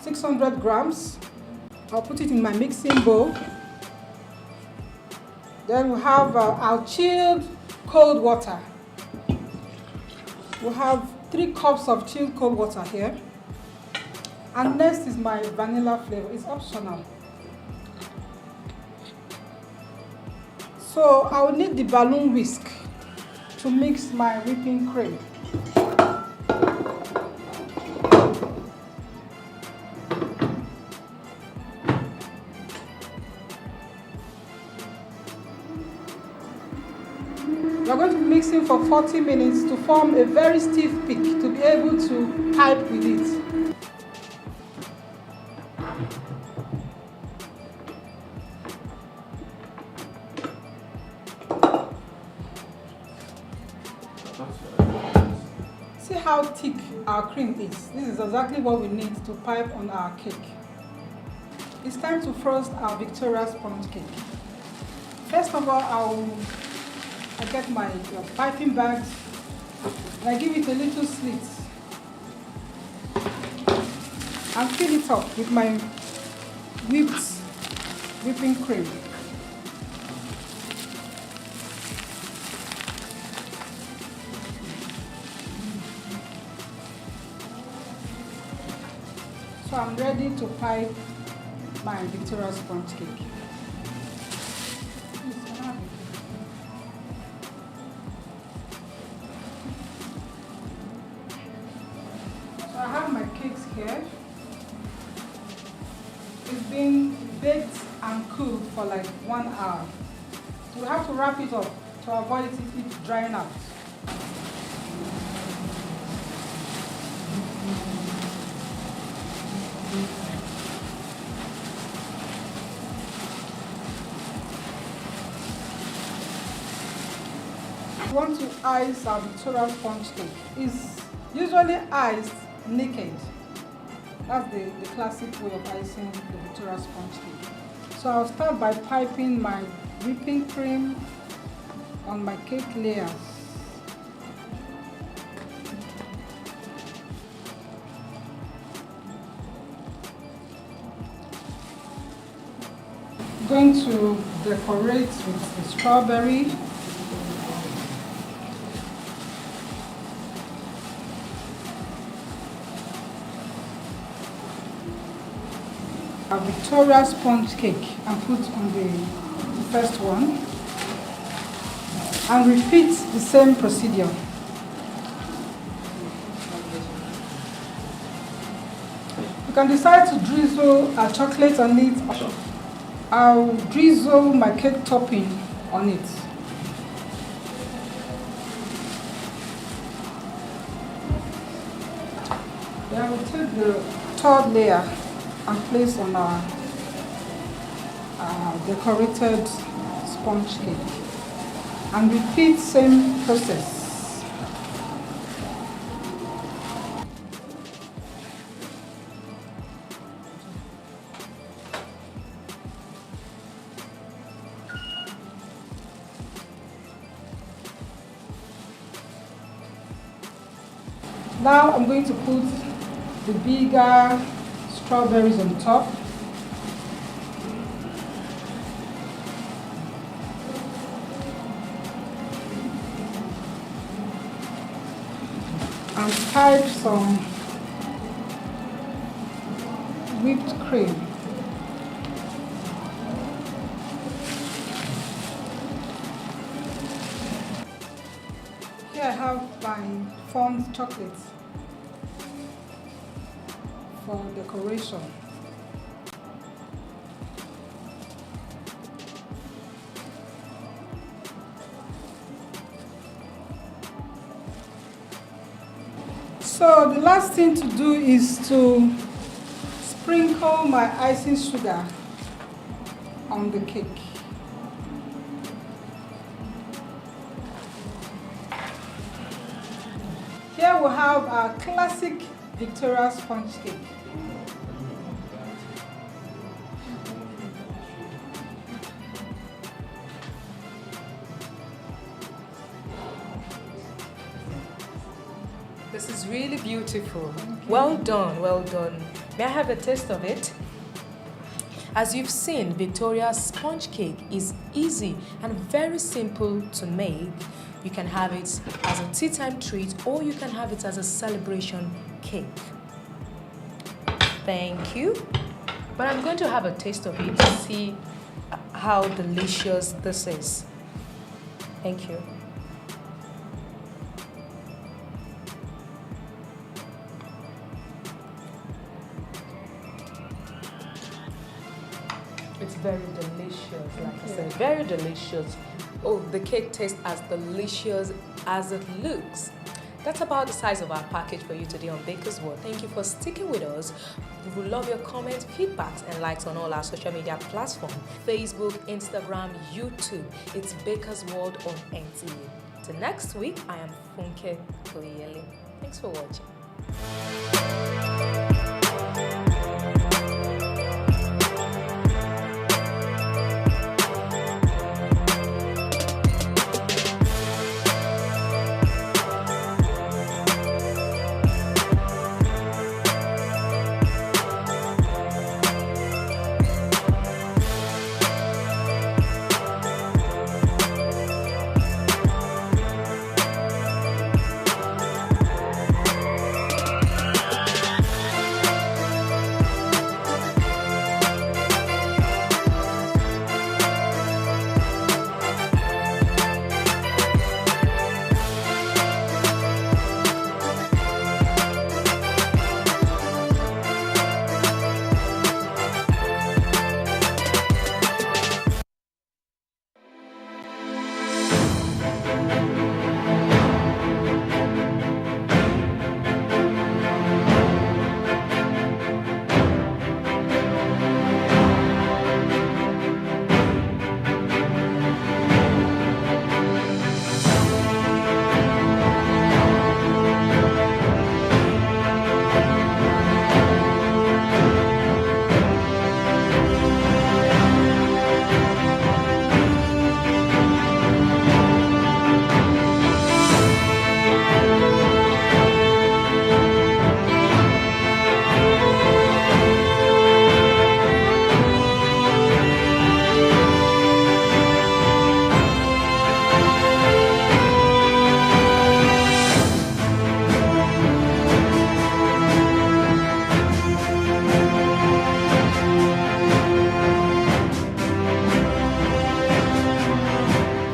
600 grams. I'll put it in my mixing bowl. Then we have our chilled cold water. We have 3 cups of chilled cold water here. And next is my vanilla flavor. It's optional. So I will need the balloon whisk to mix my whipping cream. We are going to be mixing for 40 minutes to form a very stiff peak to be able to pipe with it. See how thick our cream is. This is exactly what we need to pipe on our cake. It's time to frost our Victoria sponge cake. First of all, I get my piping bags and I give it a little slit and fill it up with my whipping cream. So I'm ready to pipe my Victoria sponge cake. So I have my cakes here. It's been baked and cooled for like 1 hour. We have to wrap it up to avoid it drying out. We want to ice our Victoria sponge cake. It's usually iced naked. That's the classic way of icing the Victoria sponge cake. So I'll start by piping my whipping cream on my cake layers. I'm going to decorate with the strawberry. A Victoria sponge cake and put on the first one and repeat the same procedure. You can decide to drizzle a chocolate on it. I'll drizzle my cake topping on it. Then we'll take the third layer and place on our decorated sponge cake and repeat same process. Now I'm going to put the bigger strawberries on top. and type some whipped cream. Here I have my formed chocolates for decoration. So the last thing to do is to sprinkle my icing sugar on the cake. Here we have our classic Victoria sponge cake. This is really beautiful. Well done, well done. May I have a taste of it? As you've seen, Victoria's sponge cake is easy and very simple to make. You can have it as a tea time treat or you can have it as a celebration cake. Thank you. But I'm going to have a taste of it to see how delicious this is. Thank you. It's very delicious, like I said, very delicious. Oh, the cake tastes as delicious as it looks. That's about the size of our package for you today on Baker's World. Thank you for sticking with us. We would love your comments, feedbacks, and likes on all our social media platforms. Facebook, Instagram, YouTube. It's Baker's World on Ntalive. Till next week, I am Funke Koyeli. Thanks for watching.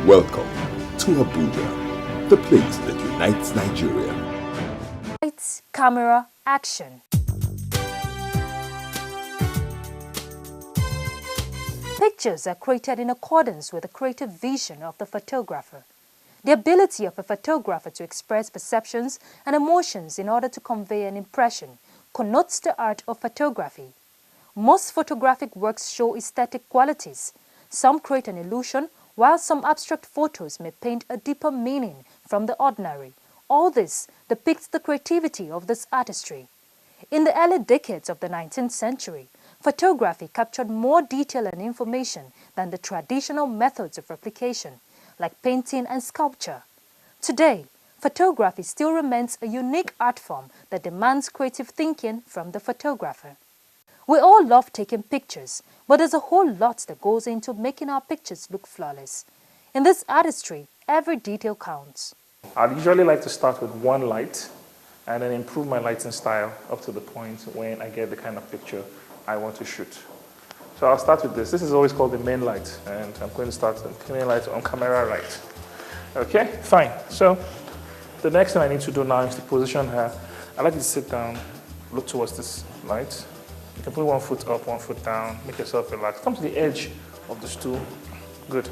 Welcome to Abuja, the place that unites Nigeria. Lights, camera, action. Pictures are created in accordance with the creative vision of the photographer. The ability of a photographer to express perceptions and emotions in order to convey an impression connotes the art of photography. Most photographic works show aesthetic qualities. Some create an illusion, while some abstract photos may paint a deeper meaning from the ordinary. All this depicts the creativity of this artistry. In the early decades of the 19th century, photography captured more detail and information than the traditional methods of replication, like painting and sculpture. Today, photography still remains a unique art form that demands creative thinking from the photographer. We all love taking pictures, but there's a whole lot that goes into making our pictures look flawless. In this artistry, every detail counts. I'd usually like to start with one light and then improve my lighting style up to the point when I get the kind of picture I want to shoot. So I'll start with this. This is always called the main light, and I'm going to start the main light on camera right. Okay, fine. So the next thing I need to do now is to position her. I like you to sit down, look towards this light. You can put one foot up, one foot down, make yourself relax. Come to the edge of the stool. Good,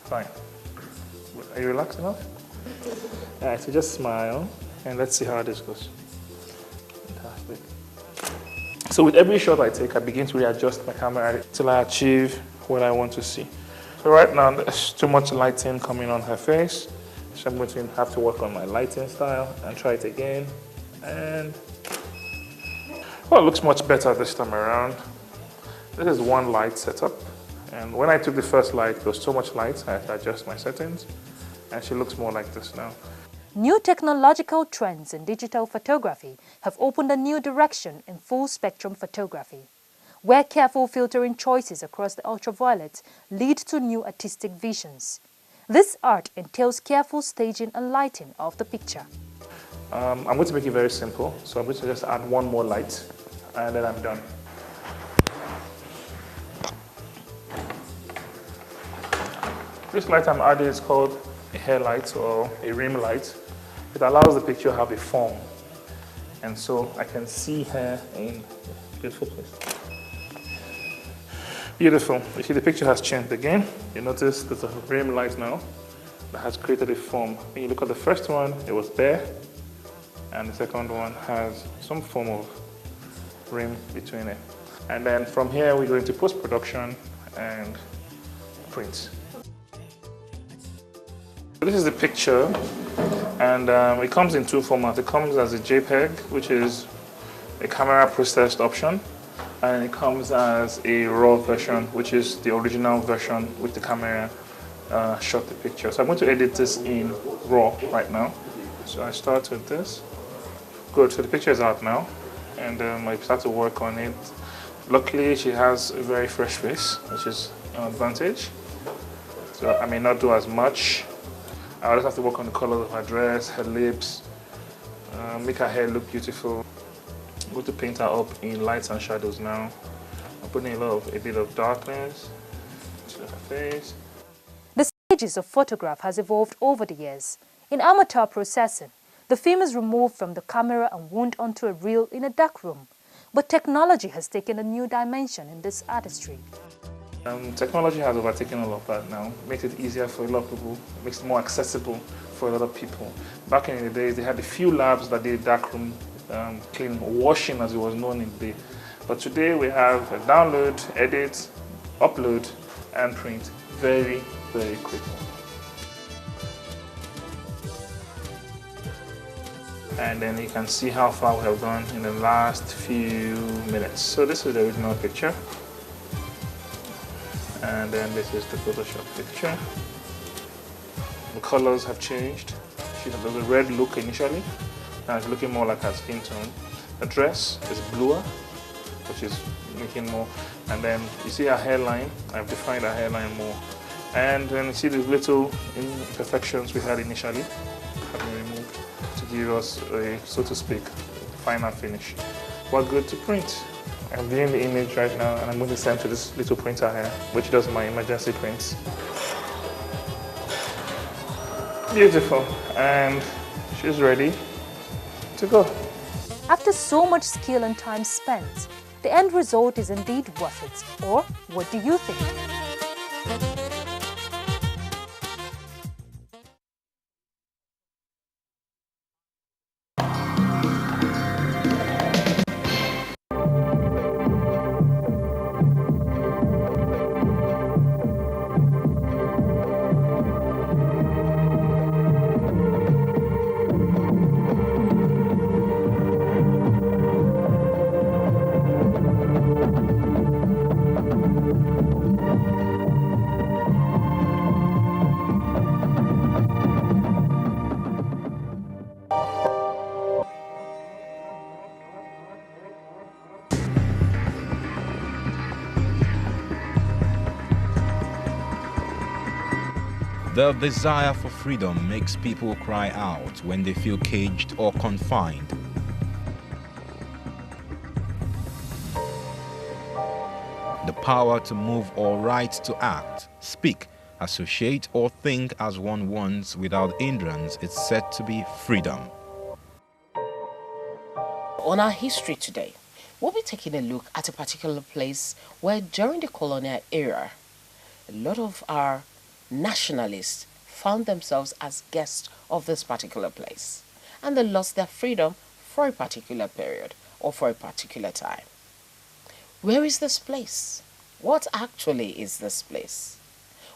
fine. Are you relaxed enough? All right, so just smile, and let's see how this goes. Fantastic. So with every shot I take, I begin to readjust my camera till I achieve what I want to see. So right now, there's too much lighting coming on her face. So I'm going to have to work on my lighting style and try it again. And, well, it looks much better this time around. This is one light setup. And when I took the first light, there was so much light, I had to adjust my settings. And she looks more like this now. New technological trends in digital photography have opened a new direction in full-spectrum photography, where careful filtering choices across the ultraviolet lead to new artistic visions. This art entails careful staging and lighting of the picture. I'm going to make it very simple, so I'm going to just add one more light, and then I'm done. This light I'm adding is called a hair light or a rim light. It allows the picture to have a form, and so I can see her in a beautiful place. Beautiful. You see the picture has changed again. You notice there's a rim light now that has created a form. When you look at the first one, it was bare, and the second one has some form of rim between it. And then from here, we go into post-production and print. This is the picture, and it comes in two formats. It comes as a JPEG, which is a camera processed option, and it comes as a RAW version, which is the original version with the camera shot the picture. So I'm going to edit this in RAW right now. So I start with this. Good, so the picture is out now, and I start to work on it. Luckily, she has a very fresh face, which is an advantage. So I may not do as much. I just have to work on the colors of her dress, her lips, make her hair look beautiful. I'm going to paint her up in lights and shadows now. I'm putting a bit of darkness to her face. The stages of photograph has evolved over the years. In amateur processing, the film is removed from the camera and wound onto a reel in a dark room. But technology has taken a new dimension in this artistry. Technology has overtaken all of that now. Makes it easier for a lot of people, makes it more accessible for a lot of people. Back in the days, they had a few labs that did darkroom clean, washing as it was known in the day. But today we have a download, edit, upload, and print very, very quickly. And then you can see how far we have gone in the last few minutes. So this is the original picture. And then this is the Photoshop picture. The colors have changed. She has a red look initially. Now it's looking more like her skin tone. The dress is bluer, which is making more. And then you see her hairline. I've defined her hairline more. And then you see the little imperfections we had initially have been removed to give us a, so to speak, final finish. We're good to print. I'm viewing the image right now, and I'm going to send to this little printer here, which does my emergency prints. Beautiful, and she's ready to go. After so much skill and time spent, the end result is indeed worth it. Or what do you think? The desire for freedom makes people cry out when they feel caged or confined. The power to move or right to act, speak, associate or think as one wants without hindrance is said to be freedom. On our history today, we'll be taking a look at a particular place where during the colonial era, a lot of our nationalists found themselves as guests of this particular place, and they lost their freedom for a particular period or for a particular time. Where is this place? What actually is this place?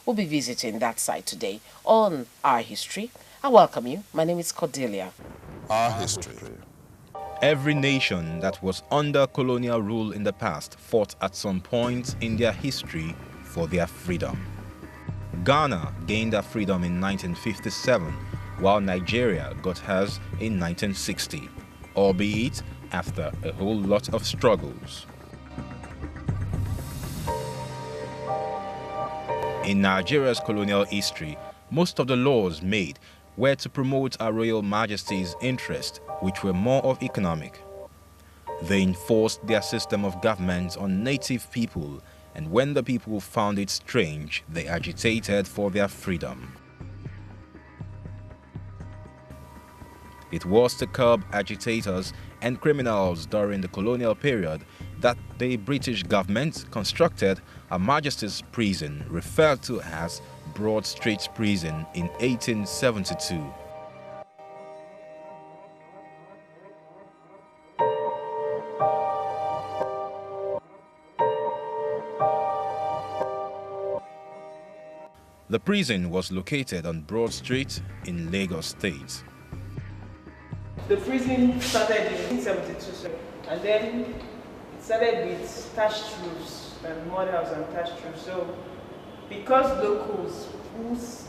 We'll be visiting that site today on Our History. I welcome you. My name is Cordelia. Our history. Every nation that was under colonial rule in the past fought at some point in their history for their freedom. Ghana gained their freedom in 1957, while Nigeria got hers in 1960, albeit after a whole lot of struggles. In Nigeria's colonial history, most of the laws made were to promote Her Royal Majesty's interest, which were more of economic. They enforced their system of government on native people, and when the people found it strange, they agitated for their freedom. It was to curb agitators and criminals during the colonial period that the British government constructed Her Majesty's Prison, referred to as Broad Street Prison, in 1872. The prison was located on Broad Street in Lagos State. The prison started in 1872, and then it started with thatched roofs, mud house and thatched roofs. So, because locals,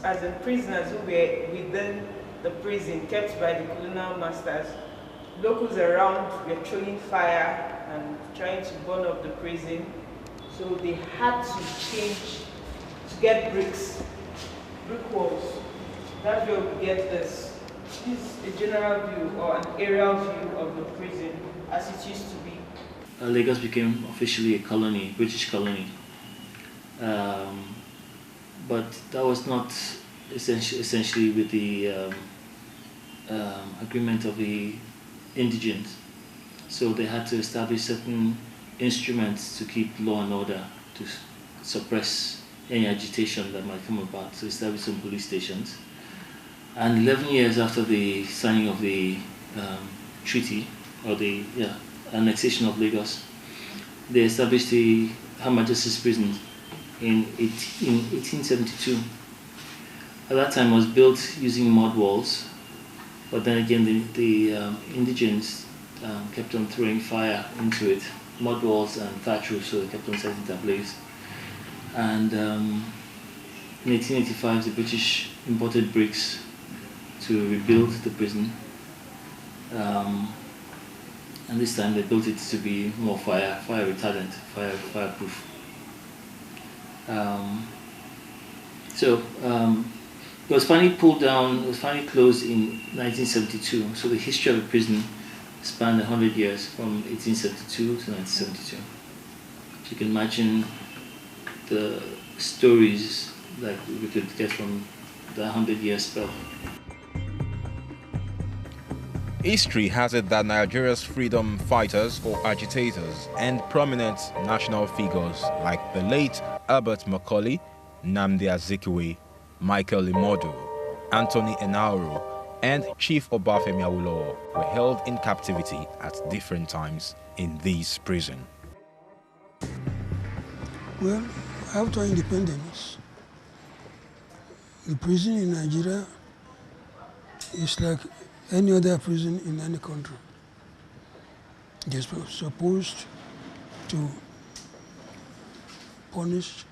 as in prisoners who were within the prison, kept by the colonial masters, locals around were throwing fire and trying to burn up the prison. So they had to change to get brick walls. That's where we get this. This is a general view or an aerial view of the prison as it used to be. Lagos became officially a colony, British colony. But that was not essentially with the agreement of the indigents. So they had to establish certain instruments to keep law and order, to suppress any agitation that might come about, to establish some police stations. And 11 years after the signing of the treaty, or the annexation of Lagos, they established the Her Majesty's Prison in 1872. At that time, it was built using mud walls, but then again, the indigents kept on throwing fire into it, mud walls and thatch roofs, so they kept on setting it ablaze. And in 1885, the British imported bricks to rebuild the prison, and this time they built it to be more fire retardant, fireproof. It was finally pulled down. It was finally closed in 1972. So the history of the prison spanned 100 years, from 1872 to 1972. So you can imagine the stories that we could get from the 100-year spell. History has it that Nigeria's freedom fighters or agitators and prominent national figures like the late Herbert Macaulay, Nnamdi Azikiwe, Michael Imodu, Anthony Enahoro, and Chief Obafemi Awolowo were held in captivity at different times in this prison. Well, after independence, the prison in Nigeria is like any other prison in any country. They're supposed to punish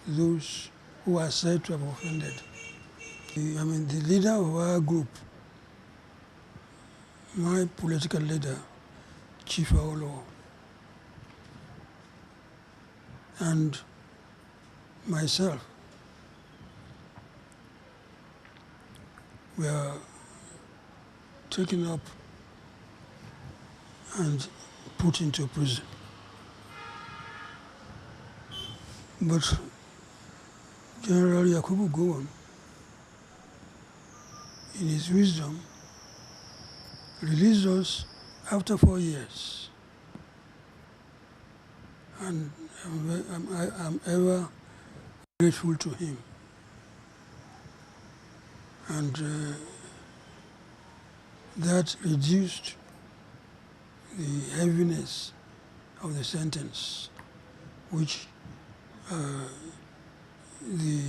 those who are said to have offended. The leader of our group, my political leader, Chief Awolowo, and myself, were taken up and put into prison. But General Yakubu Gowon, in his wisdom, released us after 4 years. And I'm ever grateful to him. And that reduced the heaviness of the sentence, which the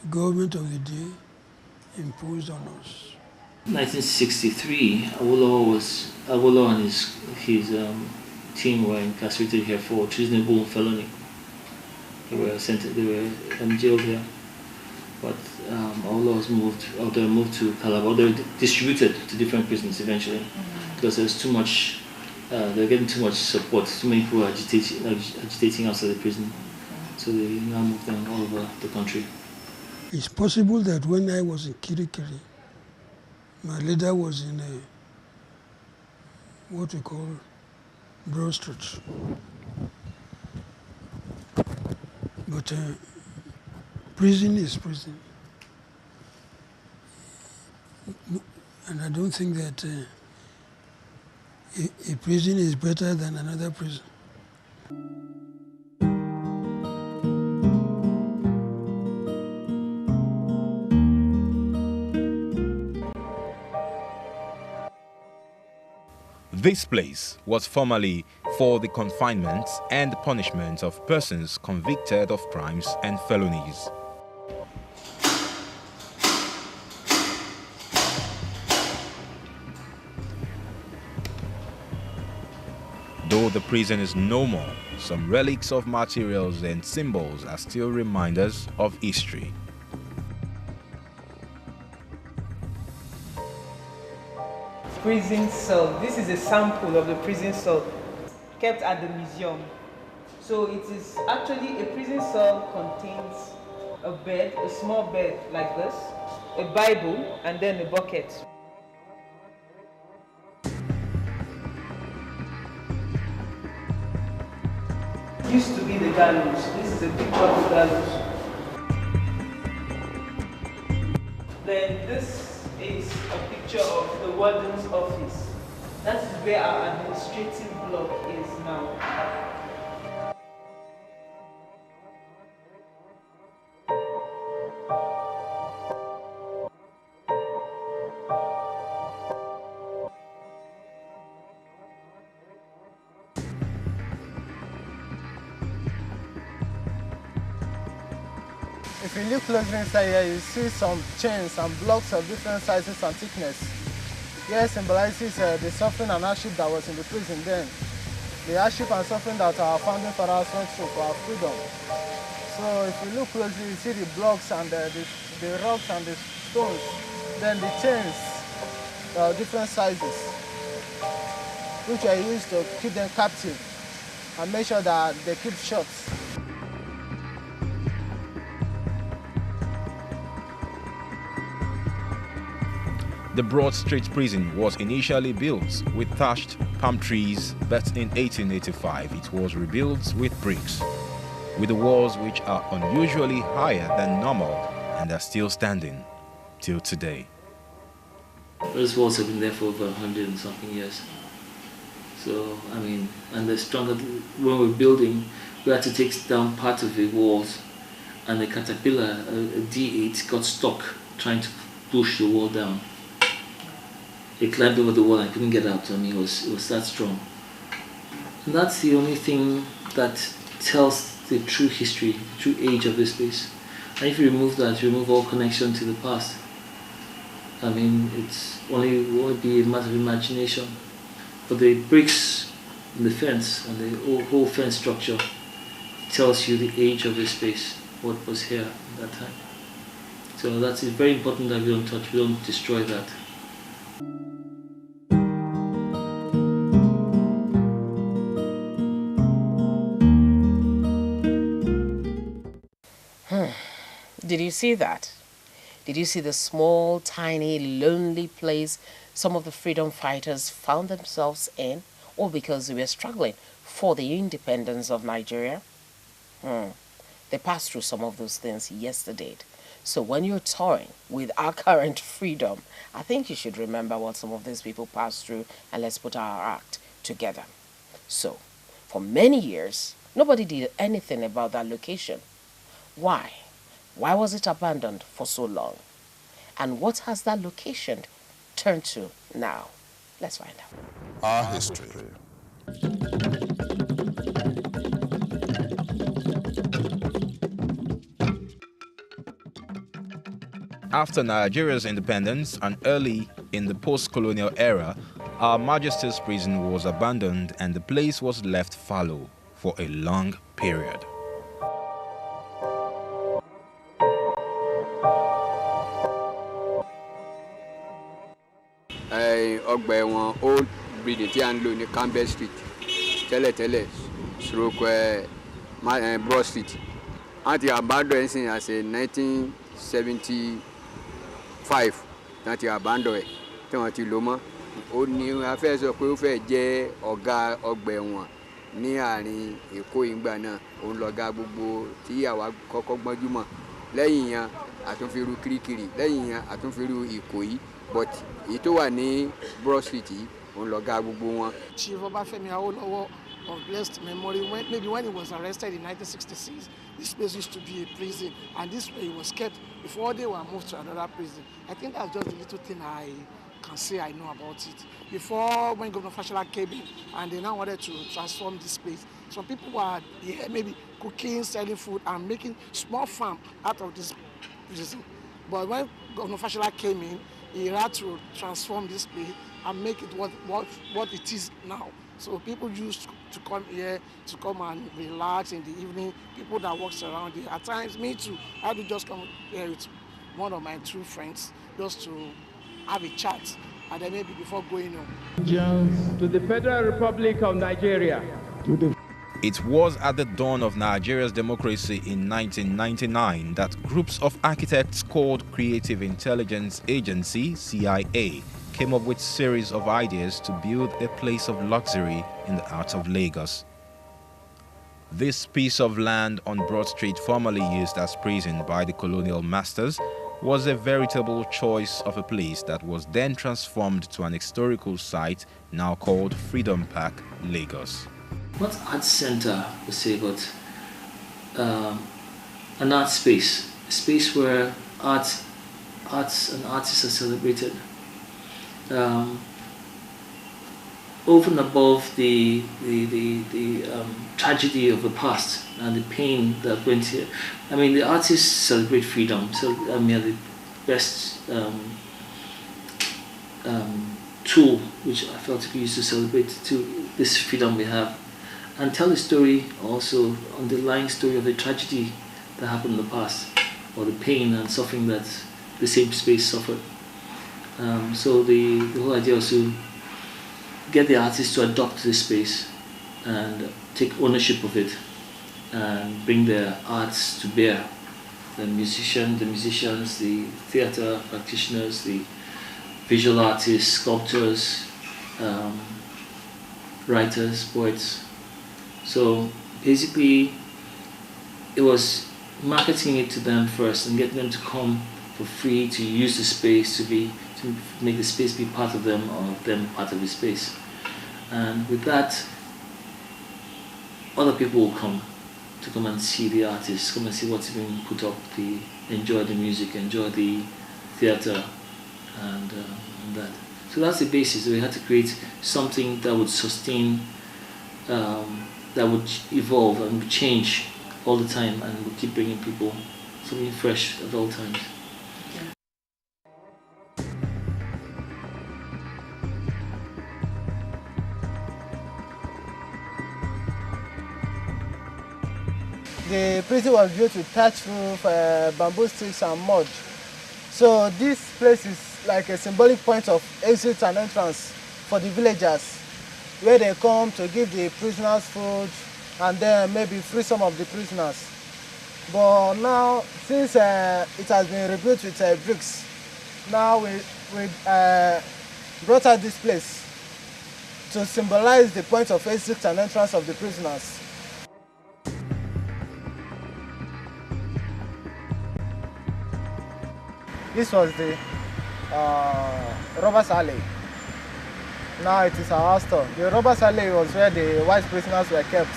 government of the day imposed on us. 1963, Awolowo and his team were incarcerated here for treasonable felony. They were jailed here, but Awolowo was moved to Calabar. They were distributed to different prisons eventually because there's too much. They're getting too much support. Too many people are agitating outside the prison, so they now moved them all over the country. It's possible that when I was in Kirikiri, my leader was in what we call Broad Street. But prison is prison. And I don't think that a prison is better than another prison. This place was formerly for the confinement and punishment of persons convicted of crimes and felonies. Though the prison is no more, some relics of materials and symbols are still reminders of history. Prison cell. This is a sample of the prison cell kept at the museum. So it is actually a prison cell contains a bed, a small bed like this, a Bible, and then a bucket. Used to be the gallows. This is a picture of the gallows. Then this is a picture of the warden's office. That is where our administrative block is now. If you look closely inside here, you see some chains and blocks of different sizes and thickness. Here symbolizes the suffering and hardship that was in the prison then. The hardship and suffering that our founding fathers went through for our freedom. So if you look closely, you see the blocks and the rocks and the stones. Then the chains, different sizes, which are used to keep them captive and make sure that they keep shut. The Broad Street prison was initially built with thatched palm trees, but in 1885 it was rebuilt with bricks, with the walls which are unusually higher than normal and are still standing till today. Those walls have been there for over 100 and something years. So, I mean, and they're stronger. When we're building, we had to take down part of the walls, and the caterpillar, a D8, got stuck trying to push the wall down. It climbed over the wall and couldn't get out. I mean, it was that strong. And that's the only thing that tells the true history, true age of this place. And if you remove that, you remove all connection to the past. I mean, it won't be a matter of imagination. But the bricks in the fence and the whole fence structure tells you the age of this place, what was here at that time. So that's very important that we don't touch, we don't destroy that. Did you see that? Did you see the small, tiny, lonely place some of the freedom fighters found themselves in, all because they were struggling for the independence of Nigeria? They passed through some of those things yesterday. So when you're toying with our current freedom, I think you should remember what some of these people passed through, and let's put our act together. So, for many years, nobody did anything about that location. Why? Why was it abandoned for so long? And what has that location turned to now? Let's find out. Our history. After Nigeria's independence and early in the post-colonial era, Our Majesty's prison was abandoned and the place was left fallow for a long period. Ọgbà ẹ̀wọ̀n old building tí a ń lò ní Campbell Street tẹ́lẹ̀tẹ́lẹ̀ stroke Broad Street wọ́n ti abandon ẹ̀ sìn as a 1975 wọ́n ti abandon ẹ̀ tí wọ́n ti lò mọ́. Ó ní a fẹ́ sọ pé ó fẹ́ jẹ́ ọ̀gá ọgbà ẹ̀wọ̀n ní àárín Èkó ìgbà náà, òun lọ̀gá gbogbo tí àwa kọ́kọ́ gbọ́njúmọ̀. Lẹ́yìn yẹn àtúnfirú Kirikiri, lẹ́yìn yẹn àtúnfirú Ìkòyí, but èyí tó wà ní Broad Street yìí òun lọ̀gá gbogbo wọn. Chief Obafemi Awolowo of blessed memory, when he was arrested in 1966, this place used to be a prison, and this way he was kept before they were moved to another prison. I think that's just the little thing I can say I know about it. Before, when Governor Fashola came in and they now wanted to transform this place, some people were here maybe cooking, selling food, and making small farm out of this prison. But when Governor Fashola came in, he had to transform this place and make it what it is now. So people used to come here to come and relax in the evening. People that walks around here. At times, me too, I had to just come here with one of my two friends just to have a chat, and then maybe before going home. To the Federal Republic of Nigeria. It was at the dawn of Nigeria's democracy in 1999 that groups of architects called Creative Intelligence Agency, CIA, came up with a series of ideas to build a place of luxury in the heart of Lagos. This piece of land on Broad Street, formerly used as prison by the colonial masters, was a veritable choice of a place that was then transformed to an historical site now called Freedom Park, Lagos. Not art center per se, but an art space, a space where arts and artists are celebrated. Over and above the tragedy of the past and the pain that went here. I mean, the artists celebrate freedom, so I mean, the best tool which I felt to be used to celebrate this freedom we have, and tell the story, also underlying story of the tragedy that happened in the past, or the pain and suffering that the same space suffered. So the whole idea was to get the artists to adopt this space and take ownership of it and bring their arts to bear. The musicians, the theatre practitioners, the visual artists, sculptors, writers, poets. So basically it was marketing it to them first and getting them to come for free to use the space, to make the space be part of them, or them part of the space. And with that, other people will come to come and see the artists, come and see what's being put up, enjoy the music, enjoy the theatre, and that. So that's the basis. We had to create something that would sustain, that would evolve and would change all the time, and would keep bringing people something fresh at all times. The prison was built with thatch roof, bamboo sticks and mud. So this place is like a symbolic point of exit and entrance for the villagers, where they come to give the prisoners food and then maybe free some of the prisoners. But now, since it has been rebuilt with bricks, now we brought out this place to symbolize the point of exit and entrance of the prisoners. This was the robbers alley. Now it is our store. The robbers alley was where the white prisoners were kept.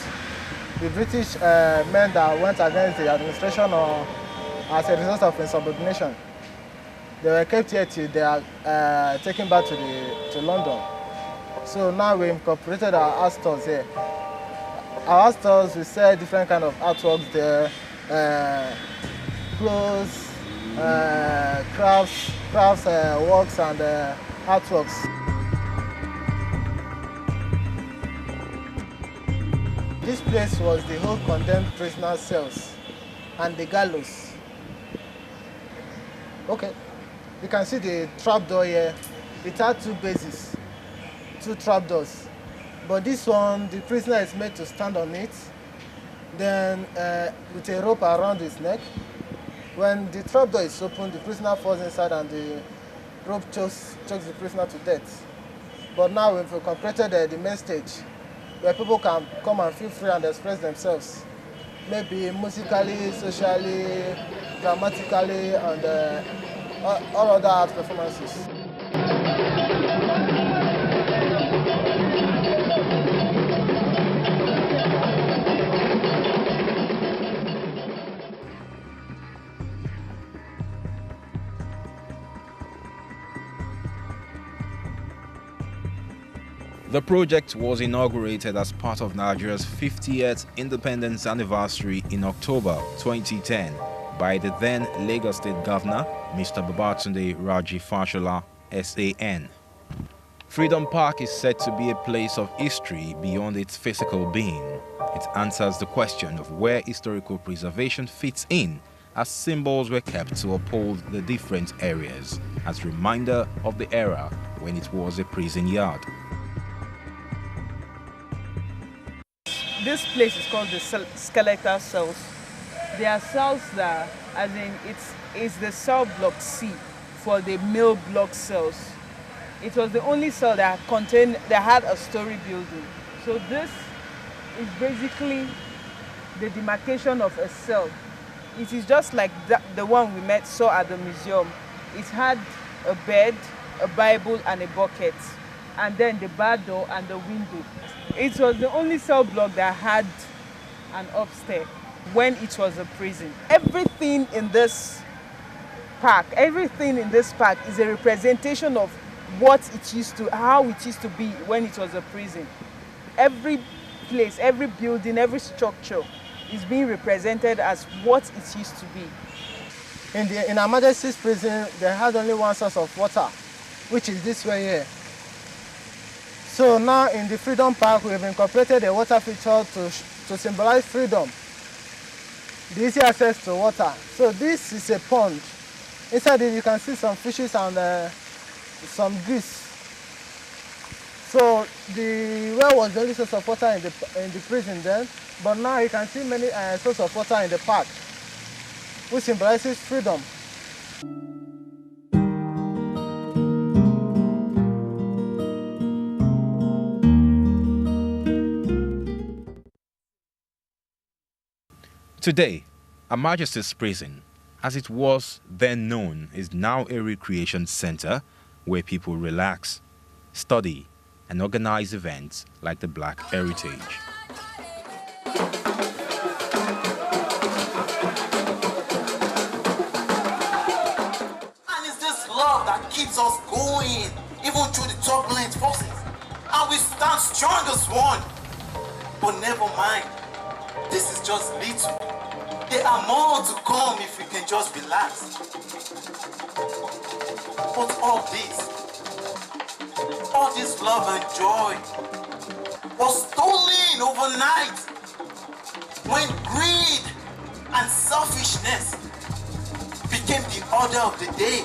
The British men that went against the administration or as a result of insubordination, they were kept here till they are taken back to London. So now we incorporated our art stores here. Our art stores, we sell different kind of artworks there, clothes, crafts, works and artworks. This place was the whole condemned prisoner cells and the gallows. Okay, you can see the trapdoor here. It had two bases, two trapdoors. But this one, the prisoner is made to stand on it, then with a rope around his neck. When the trapdoor is open, the prisoner falls inside and the rope chokes the prisoner to death. But now we've incorporated the main stage, where people can come and feel free and express themselves, maybe musically, socially, dramatically, and all other art performances. The project was inaugurated as part of Nigeria's 50th independence anniversary in October 2010 by the then Lagos State Governor, Mr. Babatunde Raji Fashola, SAN. Freedom Park is said to be a place of history beyond its physical being. It answers the question of where historical preservation fits in, as symbols were kept to uphold the different areas, as reminder of the era when it was a prison yard. This place is called the skeletal cells. They are cells that, as in, it's the cell block C for the male block cells. It was the only cell that had a story building. So this is basically the demarcation of a cell. It is just like the one we saw at the museum. It had a bed, a Bible, and a bucket, and then the bar door and the window. It was the only cell block that had an upstairs when it was a prison. Everything in this park is a representation of what it used to, how it used to be when it was a prison. Every place, every building, every structure is being represented as what it used to be. In Her Majesty's prison, they had only one source of water, which is this way here. So now in the Freedom Park, we have incorporated a water feature to symbolize freedom, the easy access to water. So this is a pond. Inside it, you can see some fishes and some geese. So the well was the only source of water in the prison then, but now you can see many sources of water in the park, which symbolizes freedom. Today, Her Majesty's Prison, as it was then known, is now a recreation center where people relax, study, and organize events like the Black Heritage. And it's this love that keeps us going, even through the turbulent forces. And we stand strong as one. But never mind, this is just little. There are more to come if we can just relax. But all this love and joy was stolen overnight when greed and selfishness became the order of the day.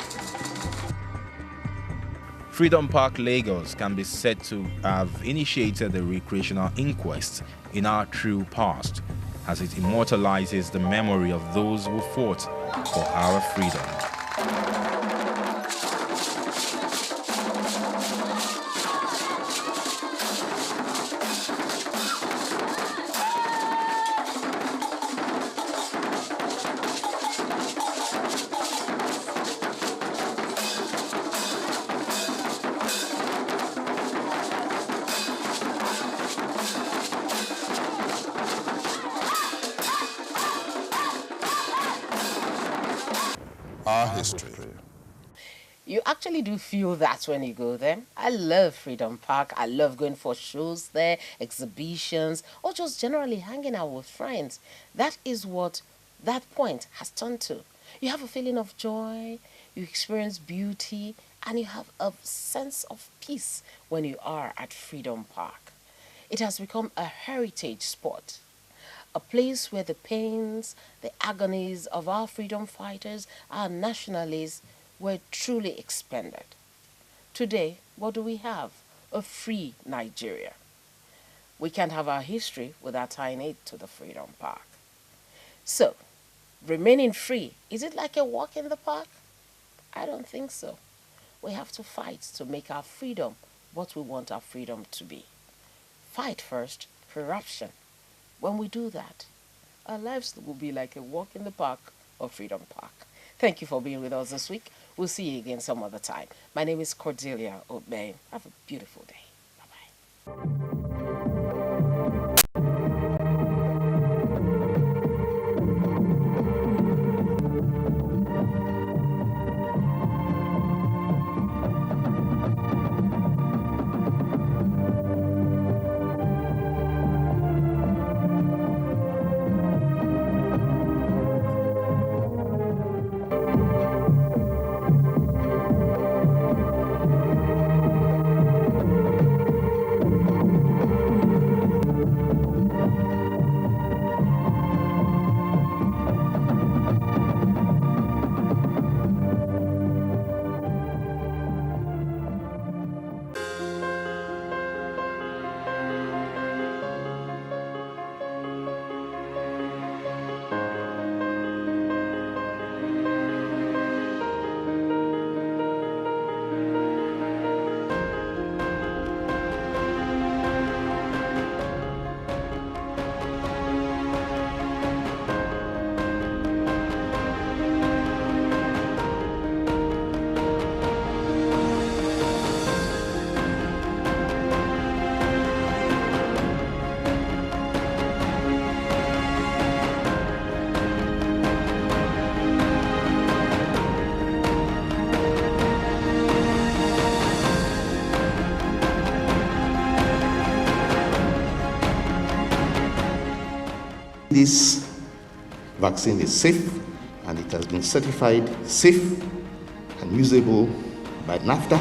Freedom Park, Lagos can be said to have initiated the recreational inquest in our true past, as it immortalizes the memory of those who fought for our freedom. Our history. You actually do feel that when you go there. I love Freedom Park. I love going for shows there, exhibitions, or just generally hanging out with friends. That is what that point has turned to. You have a feeling of joy, you experience beauty, and you have a sense of peace when you are at Freedom Park. It has become a heritage spot, a place where the pains, the agonies of our freedom fighters, our nationalists, were truly expended. Today, what do we have? A free Nigeria. We can't have our history without tying it to the Freedom Park. So, remaining free, is it like a walk in the park? I don't think so. We have to fight to make our freedom what we want our freedom to be. Fight first, corruption. When we do that, our lives will be like a walk in the park or Freedom Park. Thank you for being with us this week. We'll see you again some other time. My name is Cordelia Obey. Have a beautiful day. Bye-bye. This vaccine is safe and it has been certified safe and usable by NAFTA.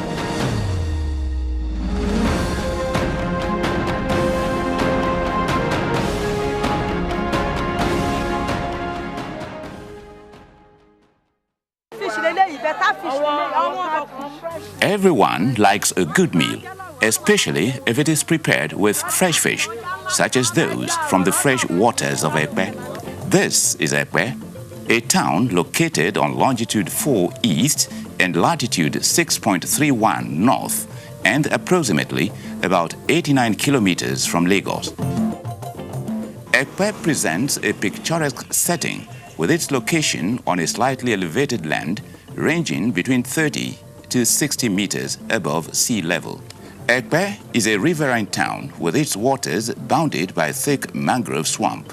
Everyone likes a good meal, especially if it is prepared with fresh fish, such as those from the fresh waters of Ekpe. This is Ekpe, a town located on longitude 4 east and latitude 6.31 north, and approximately about 89 kilometers from Lagos. Ekpe presents a picturesque setting with its location on a slightly elevated land ranging between 30 to 60 meters above sea level. Ekpe is a riverine town with its waters bounded by thick mangrove swamp.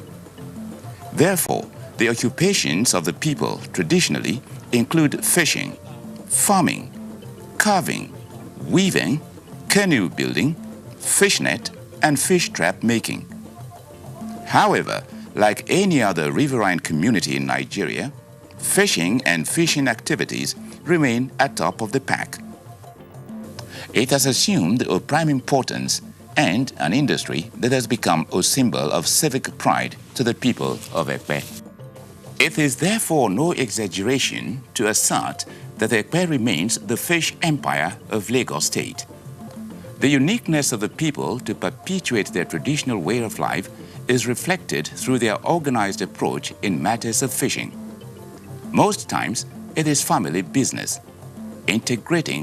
Therefore, the occupations of the people traditionally include fishing, farming, carving, weaving, canoe building, fishnet, and fish trap making. However, like any other riverine community in Nigeria, fishing and fishing activities remain at top of the pack. It has assumed a prime importance and an industry that has become a symbol of civic pride to the people of Ekpe. It is therefore no exaggeration to assert that Ekpe remains the fish empire of Lagos State. The uniqueness of the people to perpetuate their traditional way of life is reflected through their organized approach in matters of fishing. Most times, it is family business, integrating